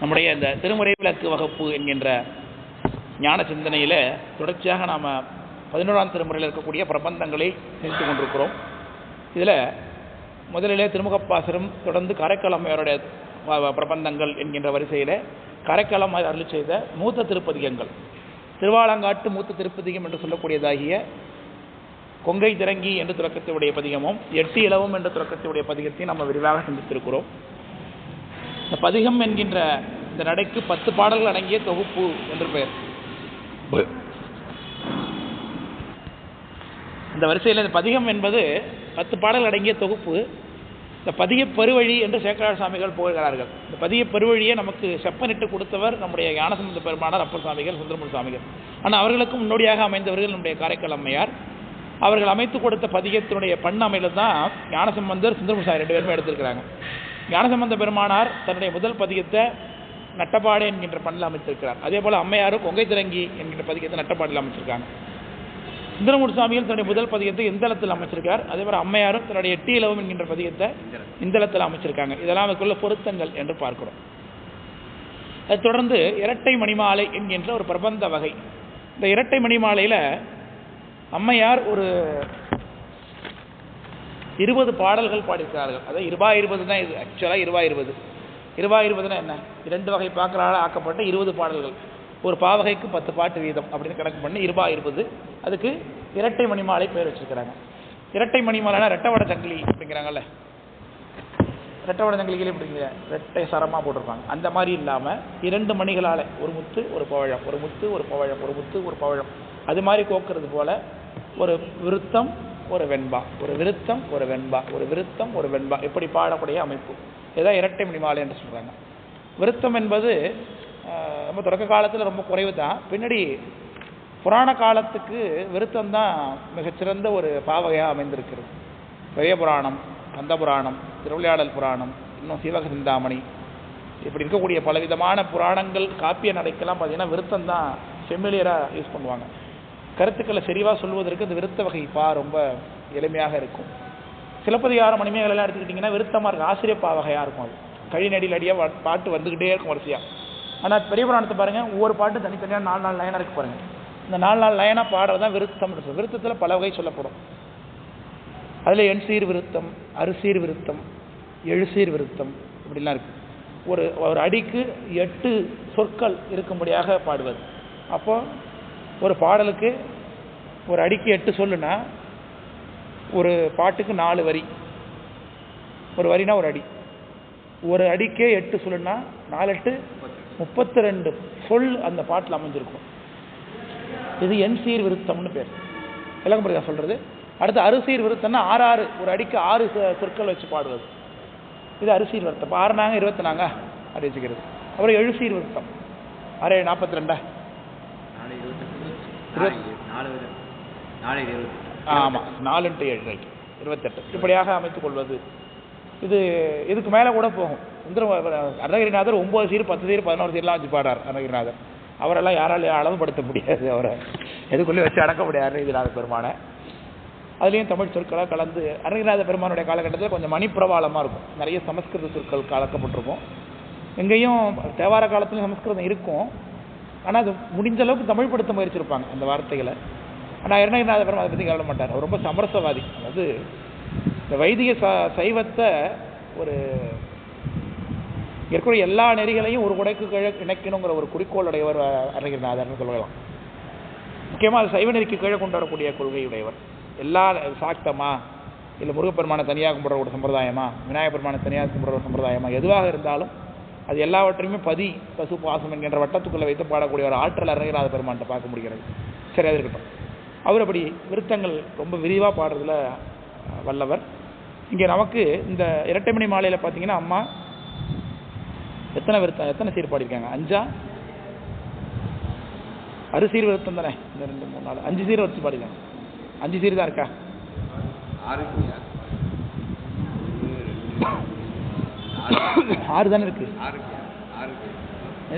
நம்முடைய இந்த திருமுறை விளக்கு வகுப்பு என்கின்ற ஞான சிந்தனையில் தொடர்ச்சியாக நாம் 11ஆம் திருமுறையில் இருக்கக்கூடிய பிரபந்தங்களை நிறுத்தி கொண்டிருக்கிறோம். இதில் முதலிலே திருமுகப்பாசரம், தொடர்ந்து காரைக்கால் அம்மையாருடைய பிரபந்தங்கள் என்கின்ற வரிசையில் காரைக்கால் அம்மையார் அருளி செய்த மூத்த திருப்பதிகங்கள், திருவாலங்காட்டு மூத்த திருப்பதிகம் என்று சொல்லக்கூடியதாகிய கொங்கை திரங்கி என்று துறக்கத்துடைய பதிகமும், எட்டு இலவும் என்ற துறக்கத்துடைய பதிகத்தையும் நம்ம விரிவாக சிந்தித்திருக்கிறோம். இந்த பதிகம் என்கின்ற இந்த நடைக்கு 10 பாடல்கள் அடங்கிய தொகுப்பு என்று பெயர். இந்த வரிசையில் இந்த பதிகம் என்பது 10 பாடல்கள் அடங்கிய தொகுப்பு. இந்த பதிக பெருவழி என்று சேக்கரார் சுவாமிகள் புகழ்கிறார்கள். இந்த பதிக பெருவழியை நமக்கு செப்பனிட்டு கொடுத்தவர் நம்முடைய ஞானசம்பந்த பெருமானார் அப்பர் சுவாமிகள், சுந்தரமூர்த்தி சுவாமிகள். ஆனால் அவர்களுக்கு முன்னோடியாக அமைந்தவர்கள் நம்முடைய காரைக்கால் அம்மையார். அவர்கள் அமைத்து கொடுத்த பதிகத்தினுடைய பண்ண அமையில் தான் ஞானசம்பந்தர், சுந்தரமூர்த்தி சாமி 2 பேருமே எடுத்திருக்கிறாங்க. ஞானசம்பந்த பெருமானார் தன்னுடைய முதல் பதிகத்தை நட்டப்பாடு என்கின்ற பண்ணில் அமைத்திருக்கிறார். அதே போல் அம்மையாரும் கொங்கை திரங்கி என்கின்ற பதிகத்தை நட்டப்பாடில் அமைச்சிருக்காங்க. சுந்தரமூர்த்தி சுவாமிகள் தன்னுடைய முதல் பதிகத்தை இந்தளத்தில் அமைச்சிருக்கார். அதே போல் அம்மையாரும் தன்னுடைய எட்டு இலவும் என்கின்ற பதிகத்தை இந்தளத்தில் அமைச்சிருக்காங்க. இதெல்லாம் அதுக்குள்ள பொருத்தங்கள் என்று பார்க்கிறோம். அது தொடர்ந்து இரட்டை மணிமாலை என்கின்ற ஒரு பிரபந்த வகை. இந்த இரட்டை மணிமாலையில் அம்மையார் ஒரு 20 பாடல்கள் பாடியிருக்கிறார்கள். அதாவது 20 தான் இது. ஆக்சுவலாக 20 என்ன, 2 வகை பாக்களால் ஆக்கப்பட்ட 20 பாடல்கள். ஒரு பாவகைக்கு 10 பாட்டு வீதம் அப்படின்னு கணக்கு பண்ணி 20. அதுக்கு இரட்டை மணிமாலை பேர் வச்சிருக்கிறாங்க. இரட்டை மணிமாலைனா ரெட்டவட சங்கிலி அப்படிங்கிறாங்கல்ல, ரெட்டவட சங்கிலிகளே அப்படிங்கிற ரெட்டை சரமாக போட்டிருப்பாங்க. அந்த மாதிரி இல்லாமல் 2 மணிகளால் ஒரு முத்து ஒரு பவழம், ஒரு முத்து ஒரு பவழம், ஒரு முத்து ஒரு பவழம், அது மாதிரி கோக்கிறது போல ஒரு விருத்தம் ஒரு வெண்பா, ஒரு விருத்தம் ஒரு வெண்பா, ஒரு விருத்தம் ஒரு வெண்பா, இப்படி பாடக்கூடிய அமைப்பு. இதுதான் இரட்டை மணிமாலை என்று சொல்கிறாங்க. விருத்தம் என்பது நம்ம தொடக்க காலத்தில் ரொம்ப குறைவு தான். பின்னாடி புராண காலத்துக்கு விருத்தம் தான் மிகச்சிறந்த ஒரு பாவகையாக அமைந்திருக்கிறது. பெரிய புராணம், கந்த புராணம், திருவிளையாடல் புராணம், இன்னும் சீவக சிந்தாமணி, இப்படி இருக்கக்கூடிய பலவிதமான புராணங்கள் காப்பிய நடைக்கெல்லாம் பார்த்தீங்கன்னா விருத்தம் தான் ஃபெமிலியராக யூஸ் பண்ணுவாங்க. கருத்துக்களை செறிவாக சொல்வதற்கு இந்த விருத்த வகை ரொம்ப எளிமையாக இருக்கும். சிலப்பதிகாரம், மணிமேகலை எல்லாம் எடுத்துக்கிட்டிங்கன்னா விருத்தமாக இருக்கும், ஆசிரியர் பாவகையாக இருக்கும். அது கழிநடியில் அடியாக பாட்டு வந்துக்கிட்டே இருக்கும் வரிசையாக. ஆனால் பெரிய புராணத்தை பாருங்கள், ஒவ்வொரு பாட்டு தனித்தனியாக 4 லைனாக இருக்குது பாருங்கள். இந்த 4 லைனாக பாடுறது தான் விருத்தம். விருத்தத்தில் பல வகை சொல்லப்படும். அதில் எண்சீர் விருத்தம், அறுசீர் விருத்தம், எழுசீர் விருத்தம், இப்படிலாம் இருக்குது. ஒரு அடிக்கு 8 சொற்கள் இருக்கும்படியாக பாடுவது. அப்போது ஒரு பாடலுக்கு ஒரு அடிக்கு 8 சொல்லுனா ஒரு பாட்டுக்கு 4 வரி, ஒரு வரினா ஒரு அடி, ஒரு அடிக்கே 8 சொல்லுனா 4 8 32 சொல் அந்த பாட்டில் அமைஞ்சிருக்கும். இது எண்சீர் விருத்தம்னு பேர். விளக்கம்படியா சொல்கிறது. அடுத்து அறுசீர் விருத்தம்னா 6 ஒரு அடிக்கு 6 சொற்கள் வச்சு பாடுவது. இது அறுசீர் விருத்தம். 6 நாங்க 20 நாங்க அப்படி வச்சுக்கிறது. அப்புறம் எழுசீர் விருத்தம் 6 42 ஆமாம் 4 × 7 28 இப்படியாக அமைத்துக் கொள்வது. இதுக்கு மேலே கூட போகும். அருணகிரிநாதர் 9 சீர் 10 சீர் 11 சீர்லாம் வச்சு பாடுறார். அருணகிரிநாதர் அவரெல்லாம் யாராலையும் அளவுபடுத்த முடியாது, அவரை எதுக்குள்ளே வச்சு அடக்க முடியாது அருணகிரிநாத பெருமானை. அதுலேயும் தமிழ் சொற்களாக கலந்து அருணகிரிநாத பெருமானுடைய காலகட்டத்தில் கொஞ்சம் மணிப்பிரவாளமாக இருக்கும். நிறைய சமஸ்கிருத சொற்கள் கலக்கப்பட்டிருக்கும். எங்கேயும் தேவார காலத்துலையும் சமஸ்கிருதம் இருக்கும். ஆனால் அது முடிஞ்ச அளவுக்கு தமிழ் படுத்த முயற்சிருப்பாங்க அந்த வார்த்தைகளை. ஆனால் அருணகிரிநாத பெருமான் அதை பற்றி கவலை மாட்டார். அவர் ரொம்ப சமரசவாதி. அதாவது இந்த வைதிக சைவத்தை ஒரு இருக்கக்கூடிய எல்லா நெறிகளையும் ஒரு குடைக்கு கீழே இணைக்கணுங்கிற ஒரு குறிக்கோளுடையவர் அருணகிரிநாதர்னு சொல்லலாம். முக்கியமாக அது சைவ நெறிக்கு கீழே கொண்டு வரக்கூடிய கொள்கையுடையவர். எல்லா சாக்தமா இல்லை முருகப்பெருமானை தனியாக கும்பிட்ற ஒரு சம்பிரதாயமா, விநாயகப் பெருமானை தனியாக கும்பிட்ற ஒரு சம்பிரதாயமா, எதுவாக இருந்தாலும் அது எல்லாவற்றையுமே பசு பாசம் என்கின்ற வட்டத்துக்குள்ளே வைத்து பாடக்கூடிய ஒரு ஆற்றல் அருணகிரிநாத பெருமான்கிட்ட பார்க்க முடிகிறது. சரி, அது இருக்கட்டும். அவர் அப்படி விருத்தங்கள் ரொம்ப விரிவாக பாடுறதுல வல்லவர். இங்கே நமக்கு இந்த இரட்டை மணி மாலையில் பார்த்தீங்கன்னா அம்மா எத்தனை சீர் பாடியிருக்காங்க? 5 அறுசீர் விருத்தம் தானே. இந்த 2 3 4 5 சீர் வச்சு பாடிருக்காங்க. 5 சீர் தான் இருக்கா? 6 தானே இருக்கு.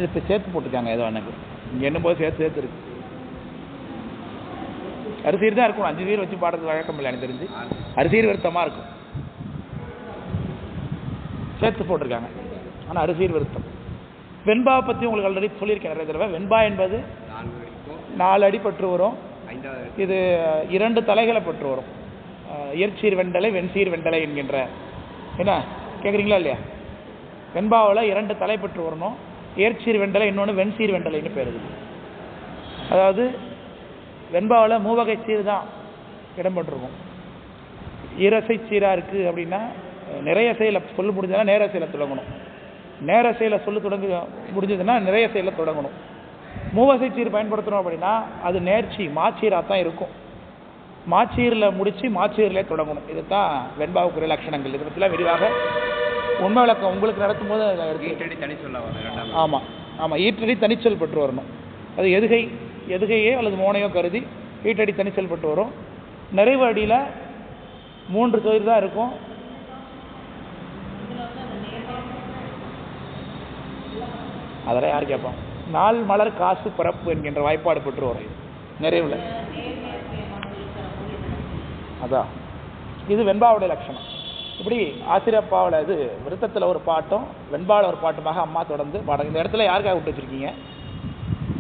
இப்போ சேர்த்து போட்டிருக்காங்க ஏதோ எனக்கு இங்கே என்னும்போது சேர்த்து இருக்கு. அரிசீர் தான் இருக்கும். 5 சீர் வச்சு பாடுறது வழக்கம் இல்லை எனக்கு தெரிஞ்சு. அரிசீர் விருத்தமாக இருக்கும், சேர்த்து போட்டிருக்காங்க. ஆனால் அரிசீர் விருத்தம் வெண்பாவை பற்றி உங்களுக்கு ஆல்ரெடி சொல்லியிருக்கேன் நிறைய தடவை. வெண்பா என்பது 4 அடி பற்று வரும். இது 2 தலைகளை பற்று வரும். இயற்சீர் வெண்டலை வெண்சீர் வெண்டலை என்கின்ற என்ன கேட்குறீங்களா இல்லையா? வெண்பாவில் 2 தலை பற்று வரணும். இயற்சீர் வெண்டலை, இன்னொன்று வெண்சீர் வெண்டலைன்னு பேர். அதாவது வெண்பாவில் 3 வகை சீர் தான் இடம்பெற்றிருக்கும். ஈரசை சீராக இருக்குது அப்படின்னா நிறைய செயலை சொல்ல முடிஞ்சதுன்னா நேர செயலை தொடங்கணும். நேர செயலை சொல்ல தொடங்க முடிஞ்சதுன்னா நிறைய செயலை தொடங்கணும். 3 வகை சீர் பயன்படுத்தணும் அப்படின்னா அது நேர்ச்சி மாச்சீராக தான் இருக்கும். மாச்சீரில் முடித்து மாச்சீரிலே தொடங்கணும். இது தான் வெண்பாவுக்குரிய லட்சணங்கள். இதை பற்றிலாம் விரிவாக உண்மை விளக்கம் உங்களுக்கு நடத்தும் போது ஈட்டடி தனி சொல்ல. ஆமாம் ஆமாம், ஈட்டடி தனிச்சொல் பெற்று வரணும். அது எதுகையோ அல்லது மோனையோ கருதி ஈட்டடி தனிச்சொல் பெற்று வரும். நிறைவு அடியில் 3 தொழில் தான் இருக்கும். அதெல்லாம் யார் கேட்பான்? நாள் மலர் காசு பிறப்பு என்கின்ற வாய்ப்பாடு பெற்று வரும் நிறைவில். அதான் இது வெண்பாவுடைய லட்சணம். இப்படி ஆசிரியப்பாவில் இது விருத்தத்தில் ஒரு பாட்டும் வெண்பாவில் ஒரு பாட்டுமாக அம்மா தொடர்ந்து பாடம். இந்த இடத்துல யாருக்காக விட்டு வச்சுருக்கீங்க?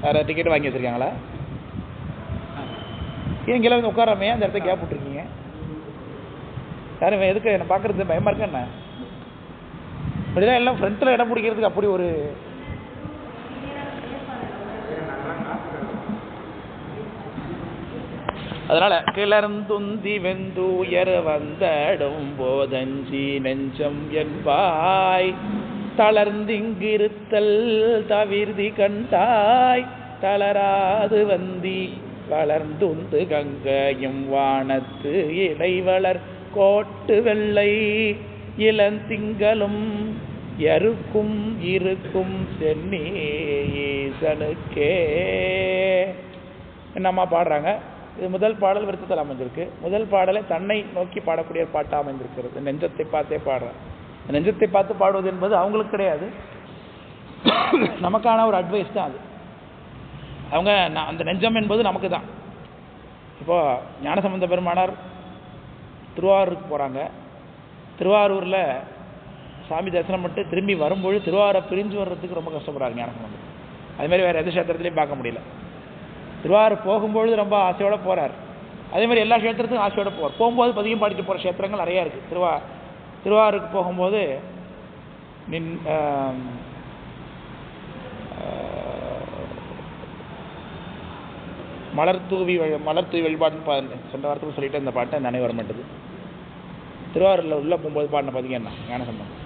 வேறு டிக்கெட் வாங்கி வச்சுருக்காங்களா? ஏன் கீழே வந்து உட்காராமே அந்த இடத்த கேப் விட்டுருக்கீங்க? யாரும் எதுக்கு என்ன பார்க்குறது பயமாக இருக்கா என்ன? இப்படிதான் எல்லாம் ஃப்ரண்ட்டில் இடம் பிடிக்கிறதுக்கு அப்படி ஒரு அதனால கிளர்ந்துந்தி வெந்துயர் வந்தடும் போதஞ்சி நெஞ்சம் என்பாய் தளர்ந்திங்கிருத்தல் தவிர்தி கண்டாய் தளராது வந்தி வளர்ந்துந்து கங்கையும் வானத்து இடைவளர் கோட்டு வெள்ளை இளந்திங்களும் எருக்கும் இருக்கும் சென்னி ஈசனுக்கே என்னம்மா பாடுறாங்க. இது முதல் பாடல் விருத்தத்தில் அமைஞ்சிருக்கு. முதல் பாடலை தன்னை நோக்கி பாடக்கூடிய பாட்டாக அமைந்திருக்கிறது. நெஞ்சத்தை பார்த்தே பாடுறேன். நெஞ்சத்தை பார்த்து பாடுவது என்பது அவங்களுக்கு கிடையாது, நமக்கான ஒரு அட்வைஸ் தான் அது. அவங்க அந்த நெஞ்சம் என்பது நமக்கு தான். இப்போது ஞானசம்பந்த பெருமானார் திருவாரூருக்கு போகிறாங்க. திருவாரூரில் சாமி தரிசனம் பண்ணிட்டு திரும்பி வரும்பொழுது திருவாரூரை பிரிஞ்சு வர்றதுக்கு ரொம்ப கஷ்டப்படுறாரு ஞானசம்பந்தர். அதுமாதிரி வேறு எந்த கஷேத்திரத்துலையும் பார்க்க முடியல. திருவாரூர் போகும்பொழுது ரொம்ப ஆசையோடு போகிறார். அதேமாதிரி எல்லா கஷேத்திரத்துக்கும் ஆசையோடு போவார். போகும்போது பதியம் பாடிட்டு போகிற கஷேத்திரங்கள் நிறையா இருக்குது. திருவாரூருக்கு போகும்போது மலர் தூவி வழிபாடுன்னு சென்ற வாரத்துக்கு சொல்லிட்டு இந்த பாட்டை நினைவு வர மாட்டேது. திருவாரூரில் உள்ளே போகும்போது பாடின பதிகம் என்ன? ஞானசம்பந்தம்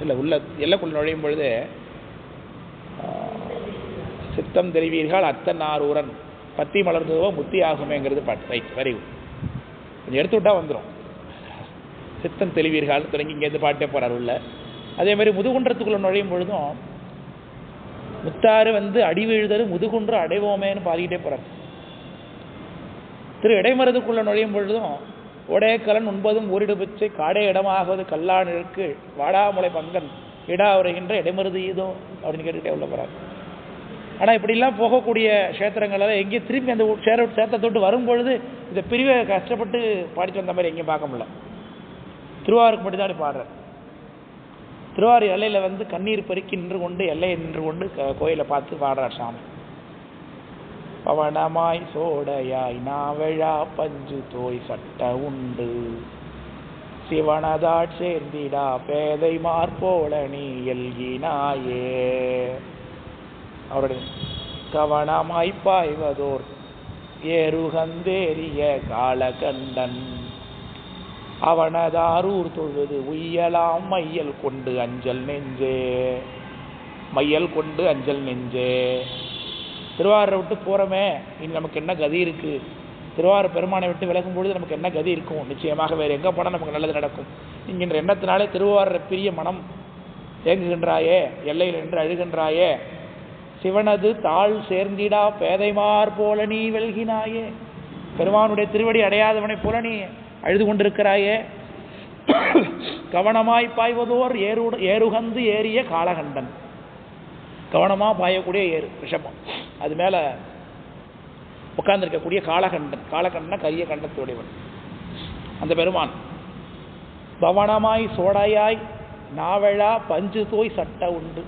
இல்லை, உள்ள எல்லைக்குள்ள நுழையும் பொழுது சித்தம் தெரிவீர்கள் அத்தனாரூரன் பத்தி மலர்ந்துவோ முத்தி ஆகுமேங்கிறது பாட்டு. Right, very good. கொஞ்சம் எடுத்து விட்டா வந்துடும். சித்தம் தெளிவீர்கள் தொடங்கி இங்கேருந்து பாட்டே போகிறார் உள்ள. அதேமாதிரி முதுகுன்றத்துக்குள்ளே நுழையும் பொழுதும் முத்தாறு வந்து அடி வீழ்தரு முதுகுன்று அடைவோமேன்னு பாடிக்கிட்டே போகிறார். திரு இடைமருதுக்குள்ளே நுழையும் பொழுதும் ஓடேக்கலன் உண்பதும் ஊரிடு பிச்சை காடே இடமாகுவது கல்லானிற்கு வாடாமுளை பங்கன் இடா உரைகின்ற இடைமருது ஈதோ அப்படின்னு கேட்டுக்கிட்டே உள்ள போகிறார். ஆனால் இப்படிலாம் போகக்கூடிய க்ஷேத்திரங்களால் எங்கேயும் திரும்பி அந்த சேரத்தை தொட்டு வரும்பொழுது இந்த பிரிவை கஷ்டப்பட்டு பாடிட்டு வந்த மாதிரி எங்கேயும் பார்க்க முடியல. திருவாரூருக்கு மட்டும் தான் பாடுறேன். திருவாரூர் எல்லையில் வந்து கண்ணீர் பெருக்கி நின்று கொண்டு எல்லையை நின்று கொண்டு கோயிலை பார்த்து பாடுறார் சாமி. பவனமாய் சோடையாய் நாவழா பஞ்சு தோய் சட்ட உண்டு சிவனதாட் சேர்ந்திடா பேதை மார்போல நீ எல்கினாயே. அவருடைய கவனமாய் பாய்வதோர் ஏறுகந்தேறிய காலகண்டன் அவனதாரூர் தொழுது உய்யலாம் மையல் கொண்டு அஞ்சல் நெஞ்சே. மையல் கொண்டு அஞ்சல் நெஞ்சே. திருவாரூரை விட்டு போகிறோமே, இனி நமக்கு என்ன கதி இருக்குது? திருவாரூர் பெருமானை விட்டு விலகும் பொழுது நமக்கு என்ன கதி இருக்கும்? நிச்சயமாக வேறு எங்கே போனால் நமக்கு நல்லது நடக்கும் என்கின்ற எண்ணத்தினாலே திருவாரூரை பிரிய மனம் ஏங்குகின்றாயே, எல்லையில் நின்று அழுகின்றாயே. சிவனது தாழ் சேர்ந்திடா பேதைமார் போல நீ வெல்கினாயே. பெருமானுடைய திருவடி அடையாதவனை போல நீ அழுது கொண்டிருக்கிறாயே. கவனமாய் பாய்வதோர் ஏறுகந்து ஏறிய காலகண்டன். கவனமாக பாயக்கூடிய ஏறு ரிஷபம், அது மேலே உட்கார்ந்துருக்கக்கூடிய காலகண்டன். காலகண்டன கரிய கண்டத்துடையவன் அந்த பெருமான். பவனமாய் சோடையாய் நாவழா பஞ்சு தோய் சட்ட உண்டு.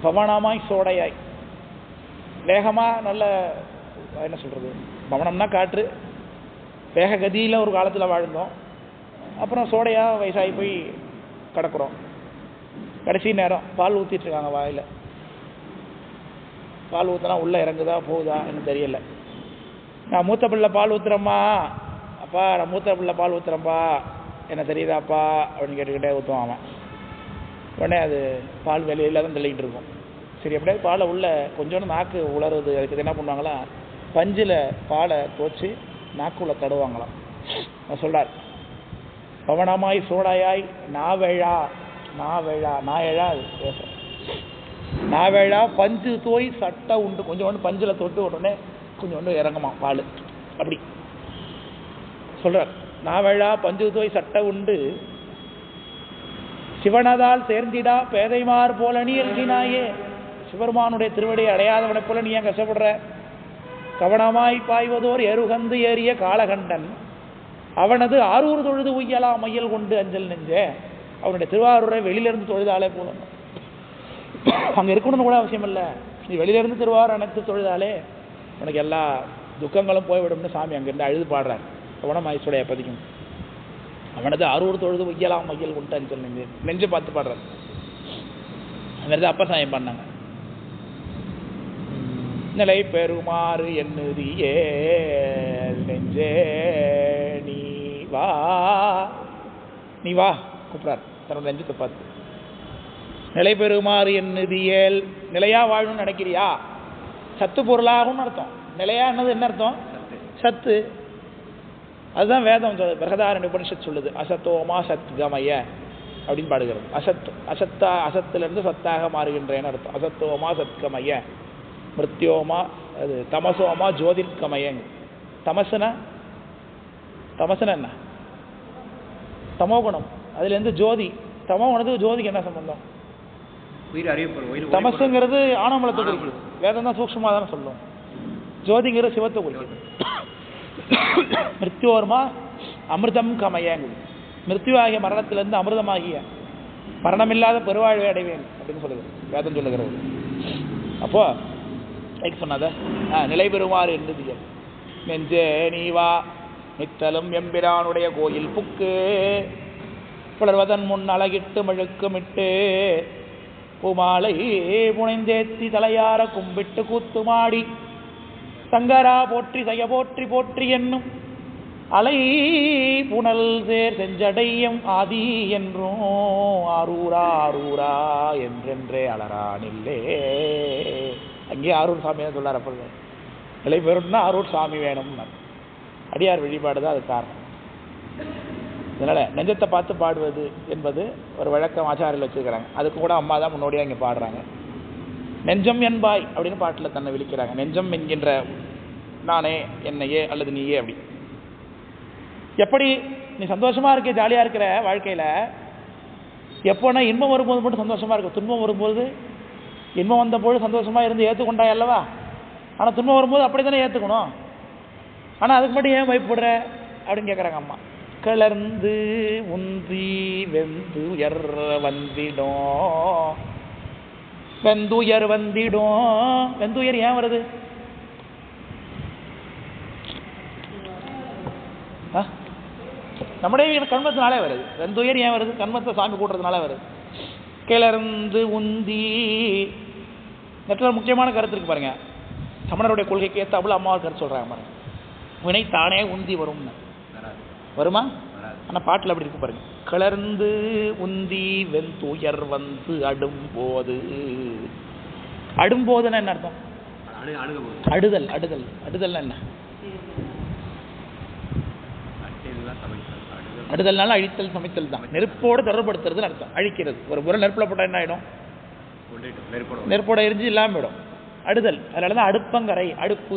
பவனமாய் சோடையாய், வேகமாக நல்ல என்ன சொல்கிறது, பவனம்னா காற்று, வேக கதியில் ஒரு காலத்தில் வாழ்ந்தோம். அப்புறம் சோடையாக வயசாகி போய் கிடக்குறோம். கடைசி நேரம் பால் ஊற்றிட்டுருக்காங்க வாயில். பால் ஊற்றினா உள்ளே இறங்குதா போகுதா எனக்கு தெரியலை. நான் மூத்த பிள்ளை பால் ஊற்றுறேம்மா, அப்பா நான் மூத்த பிள்ளை பால் ஊற்றுறேன்ப்பா, என்ன தெரியுதாப்பா அப்படின்னு கேட்டுக்கிட்டே ஊற்றுவான் அவன். உடனே அது பால் வெளியில் தான் தள்ளிக்கிட்டு இருக்கும். சரி அப்படியே பாலை உள்ள கொஞ்சோண்டு நாக்கு உலருது. அதுக்கு என்ன பண்ணுவாங்களா, பஞ்சில் பாலை துவச்சி நாக்குள்ள தடுவாங்களாம். நான் சொல்கிறார், பவனமாய் சோடாயாய் நாவழா, நாவழா நாயழா அது பேச, நாவழா பஞ்சு தோய் சட்ட உண்டு. கொஞ்சோண்டு பஞ்சில் தொட்டு உடனே கொஞ்சோண்டு இறங்குமா பால். அப்படி சொல்கிறார். நாவழா பஞ்சு தோய் சட்ட உண்டு, சிவனதால் சேர்ந்திடா பேதைமார் போல நீ எழுதினாயே. சிவருமானுடைய திருவடியை அடையாதவனை போல நீ ஏன் கஷ்டப்படுற? கவனமாய் பாய்வதோர் எருகந்து ஏறிய காலகண்டன் அவனது ஆரூர் தொழுது உய்யலா மையல் கொண்டு அஞ்சல் நெஞ்சே. அவனுடைய திருவாரூரை வெளியிலிருந்து தொழுதாலே போதும், அங்கே இருக்கணும்னு கூட அவசியம் இல்லை. நீ வெளியிலேருந்து திருவாரூர் அனைத்து தொழுதாலே உனக்கு எல்லா துக்கங்களும் போய்விடும்னு சாமி அங்கேருந்து அழுது பாடுறார். கவனமாய் சுடைய பதிக்கும் அவனது ஆரூர் தொழுது உய்யலாம் மையல் கொண்டு அஞ்சல் நெஞ்சு, நெஞ்சு பார்த்து பாடுறார். அங்கே அப்பா சாமி பண்ணாங்க. நிலை பெறுமாறு என்னுதியே நெஞ்சே நீ வா, நீ வா கூப்பிடார் தன்னோட நெஞ்சத்தை பார்த்து. நிலை பெறுமாறு என்னுதியேல், நிலையா வாழணும்னு நினைக்கிறியா? சத்து பொருளாகும்னு அர்த்தம். நிலையா என்னது என்ன அர்த்தம்? சத்து. அதுதான் வேதம் பிரகதாரண்ய உபனிஷத் சொல்லுது, அசத்தோமா சத் கமய அப்படின்னு பாடுகிறது. அசத் அசத்தா, அசத்திலிருந்து சத்தாக மாறுகின்றேன்னு அர்த்தம். அசத்தோமா சத்கமய, மிருத்யோமா அது தமசோமா ஜோதிர்கமயங்க. தமசுனா, தமசுனா என்ன? தமோ குணம், அதுலேருந்து ஜோதி. தமோ குணத்துக்கு ஜோதிக்கு என்ன சம்பந்தம்? தமசுங்கிறது ஆனமலத்தை குறிக்குது, வேதம் தான் சூக்ஷ்மமாக தானே சொல்லும். ஜோதிங்கிறது சிவத்தை குறிக்குது. மிருத்யோர்மா அமிர்தம் கமயங்குது, மிருத்யு ஆகிய மரணத்திலிருந்து அமிர்தமாகிய மரணமில்லாத பெருவாழ்வை அடைவேன் அப்படின்னு சொல்லுது வேதம் சொல்லுகிறது. அப்போ சொன்னத நிலை பெறுமாறு என்று நெஞ்சே நீ வா, நித்தலும் எம்பிரானுடைய கோயில் புக்கு, புலர்வதன் முன் அழகிட்டு மழுக்குமிட்டு பூமாலை புனைந்தேத்தி தலையார கும்பிட்டு கூத்துமாடி சங்கரா போற்றி செய்ய போற்றி போற்றி என்னும் அலை புனல் சேர் செஞ்சடையம் ஆதி என்றும் ஆரூரா ஆரூரா என்றென்றே அலரானில்லே. அங்கேயே ஆரூர் சாமி தான் சொல்லார். அப்போ நிலை பெறும்னா ஆரூர் சாமி வேணும்னா அடியார் வழிபாடு தான் அது காரணம். அதனால் நெஞ்சத்தை பார்த்து பாடுவது என்பது ஒரு வழக்கம் ஆச்சாரியில் வச்சுருக்கிறாங்க. அதுக்கு கூட அம்மா தான் முன்னோடியாக இங்கே பாடுறாங்க. நெஞ்சம் என்பாய் அப்படின்னு பாட்டில் தன்னை விழிக்கிறாங்க. நெஞ்சம் என்கின்ற நானே, என்னையே அல்லது நீயே. அப்படி எப்படி நீ சந்தோஷமாக இருக்க, ஜாலியாக இருக்கிற வாழ்க்கையில், எப்போனா இன்பம் வரும்போது மட்டும் சந்தோஷமாக இருக்கும், துன்பம் வரும்போது, இன்பம் வந்தபோது சந்தோஷமாக இருந்து ஏற்றுக்கொண்டாய் அல்லவா, ஆனால் துன்பம் வரும்போது அப்படி தானே ஏற்றுக்கணும். ஆனால் அதுக்கு மட்டும் ஏன் பயப்படுற அப்படின்னு கேட்குறாங்க அம்மா. கிளர்ந்து உந்தி வெந்துயர் வந்திடும், வெந்துயர் வந்திடும். வெந்துயர் ஏன் வருது? நம்முடைய கண்மத்தினாலே வருது. வெந்துயர் ஏன் வருது? கண்மத்தை சாமி கூட்டுறதுனால வருது. கிளர்ந்து உந்தி, நெற்றில் முக்கியமான கருத்து இருக்கு பாருங்க. சமணருடைய கொள்கைக்கு ஏற்றாப்புல அம்மாவை கருத்து சொல்றாங்க பாருங்க. வினை தானே உந்தி வரும்னு. வருமா? ஆனால் பாட்டில் அப்படி இருக்கு பாருங்க. கிளர்ந்து உந்தி வெந்துயர் வந்து அடும்போது. அடும்போதுன்னா என்ன அர்த்தம்? அடுதல். அடுதல் அடுதல்னா என்ன? அடுதல்னால அழித்தல் சமைத்தல் தான். நெருப்போடு தொடர்படுத்துறதுன்னு அர்த்தம். அழிக்கிறது. ஒரு பொருள் நெருப்பில் போட்டால் என்ன ஆகிடும்? நெருப்போட எரிஞ்சு இல்லாமல் போயிடும். அடுதல். அதனால தான் அடுப்பங்கரை, அடுப்பு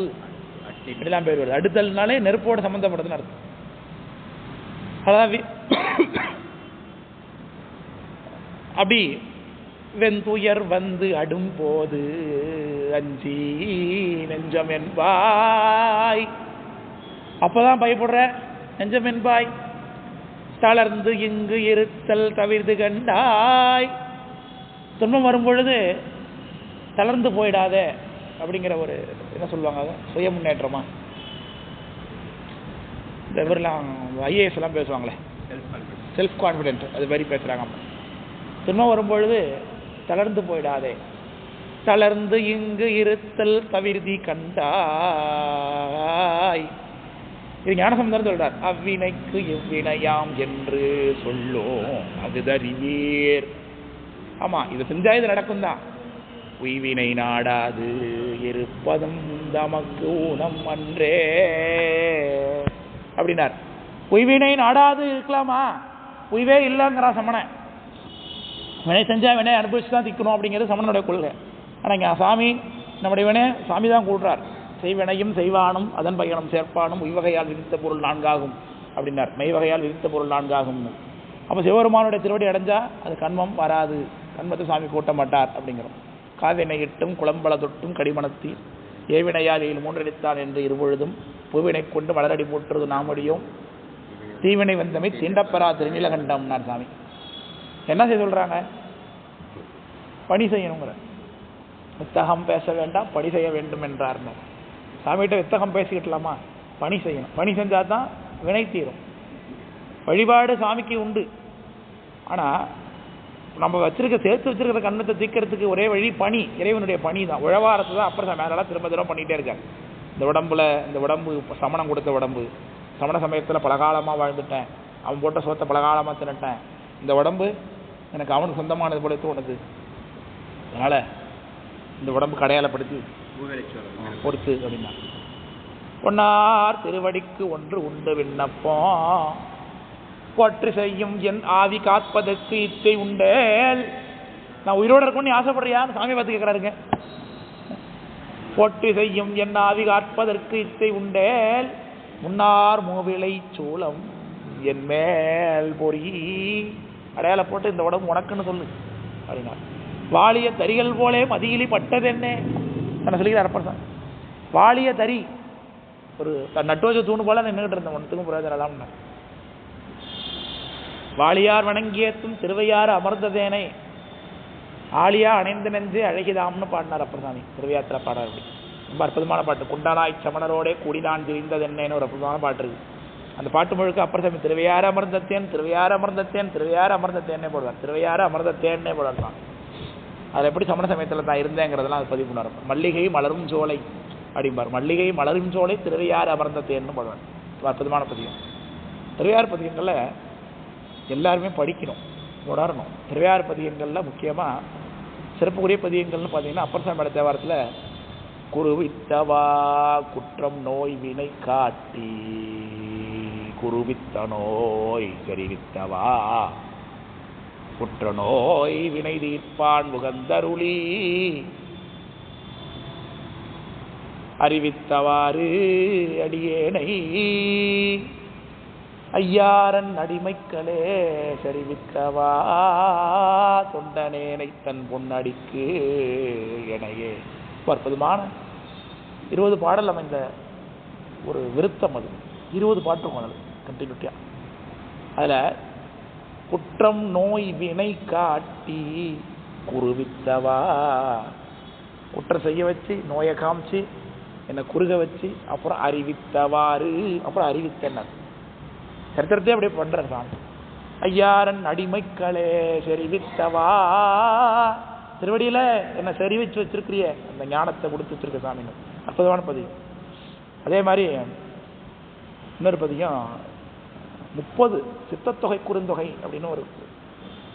இப்படிலாம் பேர் வருது. அடுதல்னாலே நெருப்போடு சம்மந்தப்படுதுன்னு அர்த்தம். அதாவது அப்படி வெந்துயர் வந்து அடும்போது அஞ்சி நெஞ்சம் என்பாய். அப்போதான் பயப்படுற. நெஞ்சம் என்பாய் தளர்ந்து இங்கு இருத்தல் தவிர்த்து கண்டாய். துன்பம் வரும் பொழுது தளர்ந்து போயிடாத அப்படிங்கிற ஒரு என்ன சொல்லுவாங்க, சுய முன்னேற்றமா, இந்த இவரெல்லாம் ஐஏஎஸ் எல்லாம் பேசுவாங்களே, செல்ஃப் கான்ஃபிடென்ட், அது மாதிரி பேசுகிறாங்க. துன்பம் வரும்பொழுது தளர்ந்து போயிடாதே, தளர்ந்து இங்கு இருத்தல் தவிர்த்தி கண்டாய். இது ஞானசம்பந்தர் சொல்றார். அவ்வினைக்கு எவ்வினையாம் என்று சொல்லும் அகுதறிவீர். ஆமா, இது செஞ்சா இது நடக்கும் தான். உய்வினை நாடாது இருப்பதும் தமக்கு ஊனம் அன்றே அப்படின்னார். உய்வினை நாடாது இருக்கலாமா? உய்வே இல்லைங்கிறான் சமணன். வினை செஞ்சா வினை அனுபவிச்சு தான் திக்கணும் அப்படிங்கிறது சமணனுடைய கொள்கை. ஆனால் இங்கே சாமி நம்முடைய வினை சாமி தான் கூடுறார். செய்வினையும் செய்வானும் அதன் பயணம் சேர்ப்பானும் உய்வகையால் விதித்த பொருள் 4 ஆகும் அப்படின்னார். மெய்வகையால் விதித்த பொருள் 4 ஆகும். அப்போ சிவபெருமானுடைய திருவடி அடைஞ்சா அது கண்மம் வராது, கண்மத்தை சாமி கூட்ட மாட்டார் அப்படிங்கிறோம். காவினை இட்டும் குளம்பல தொட்டும் கடிமணத்தி ஏவினையால் 3 அடித்தான் என்று இருபொழுதும் பூவினை கொண்டு மலரடி போற்றுவது நாமடியும் தீவினை வந்தமை தீண்டப்பெறா திருநீலகண்டம்னார் சாமி. என்ன செய்ய சொல்றாங்க? பணி செய்யணுங்கிற. வித்தகம் பேச வேண்டாம், பணி செய்ய வேண்டும் என்றார். சாமிகிட்ட வித்தகம் பேசிக்கிட்டலாமா? பணி செய்யணும். பணி செஞ்சால் தான் வினை தீரும். வழிபாடு சாமிக்கு உண்டு. ஆனால் நம்ம சேர்த்து வச்சிருக்கிற கண்ணத்தை தீக்கிறதுக்கு ஒரே வழி பணி, இறைவனுடைய பணி தான். உழவாரத்தை தான் அப்புறம் மேலெல்லாம் திரும்ப திரும்ப பண்ணிகிட்டே இருக்காரு. இந்த உடம்பு சமணம் கொடுத்த உடம்பு, சமண சமயத்தில் பலகாலமாக வாழ்ந்துட்டேன், அவன் போட்ட சோத்தை பலகாலமாக தின்னுட்டேன், இந்த உடம்பு எனக்கு அவனுக்கு சொந்தமானது போல தோணுது, அதனால் இந்த உடம்பு கடையாளப்படுத்தி பொறுத்து அப்படின்னா. பொன்னார் திருவடிக்கு ஒன்று உண்டு விண்ணப்பம் போற்றி செய்யும் என் ஆவி காப்பதற்கு இச்சை உண்டேல். நான் உயிரோடு இருக்கணும்னு ஆசைப்படுறியான்னு சாமி பார்த்து கேட்குறாருங்க. போற்றி செய்யும் என் ஆவி காப்பதற்கு இச்சை உண்டேல் முன்னார் மூவிலை சூளம் என் மேல் பொறி அடையாள போட்டு இந்த உடம்பு உனக்குன்னு சொல்லு அப்படின்னா. வாலிய தறிகள் போலே மதியிலி பட்டது என்ன சொல்லிக்கிறார் அப்பர் சாமி. வாலிய தறி ஒரு நட்டோஜ தூணு போல நின்றுகிட்டு இருந்த ஒன்றுக்கும் பிரயோஜனம். வாலியார் வணங்கியத்தும் திருவையாறு அமர்ந்ததேனை ஆலியா அணைந்து நெஞ்சே அழகிதாம்னு பாடினார் அப்பர் சாமி. திருவையாத்திர பாடார். ரொம்ப அற்புதமான பாட்டு. குண்டானாய் சமணரோடே கூடினான் திரிந்ததென்னு ஒரு அற்புதமான பாட்டு இருக்கு. அந்த பாட்டு முழுக்க அப்பர் சாமி திருவையாறு அமர்ந்தத்தேன் திருவையாறு அமர்ந்தத்தேன் திருவையாறு அமர்ந்தத்தேன்னே போடுவார். திருவையாறு அமர்ந்தத்தேன்னே போடுவார். அதில் எப்படி சமண சமயத்தில் தான் இருந்தேங்கிறதெல்லாம் அது பதிவு பண்ணுவார். மல்லிகை மலரும் சோலை அப்படிம்பார். மல்லிகை மலரும் சோலை திருவையாறு அமர்ந்தத்தேன்னு போடுவார். அற்புதமான பதியம். திருவையாறு பதியங்களில் எல்லாருமே படிக்கணும், உணரணும். திருவையாறு பதியங்களில் முக்கியமாக சிறப்புக்குரிய பதியங்கள்னு பார்த்தீங்கன்னா அப்பர் சாமி தேவாரத்தில் குருவித்தவா குற்றம் நோய் வினை காட்டி குருவித்த நோய் கருவித்தவா குற்ற நோய் வினை தீர்ப்பான் முகந்தருளி அறிவித்தவாறு அடியேனை ஐயாரன் அடிமைக்களே சரிவிக்கவா தொண்டனேனை தன் பொன்னடிக்கு எனையே. அற்புதமான 20 பாடல் அமைந்த ஒரு விருத்தம் அது. 20 பாட்டு போனது கண்டினியூட்டியா. அதில் குற்றம் நோய் வினை காட்டி குருவித்தவா, குற்றம் செய்ய வச்சு நோயை காமிச்சு என்னை குறுக வச்சு அப்புறம் அறிவித்தவாறு, அப்புறம் அறிவித்தனர். சரித்திரத்தையே அப்படியே பண்றார் சாமி. ஐயாரன் அடிமைக்களே செறிவித்தவா, திருவடியில என்ன செறி வச்சு வச்சிருக்கிறிய அந்த ஞானத்தை கொடுத்து வச்சிருக்க சாமின்னு. அற்புதமான பதியம். அதே மாதிரி இன்னொரு பதியம் 30 சித்தத்தொகை குறுந்தொகை அப்படின்னு ஒரு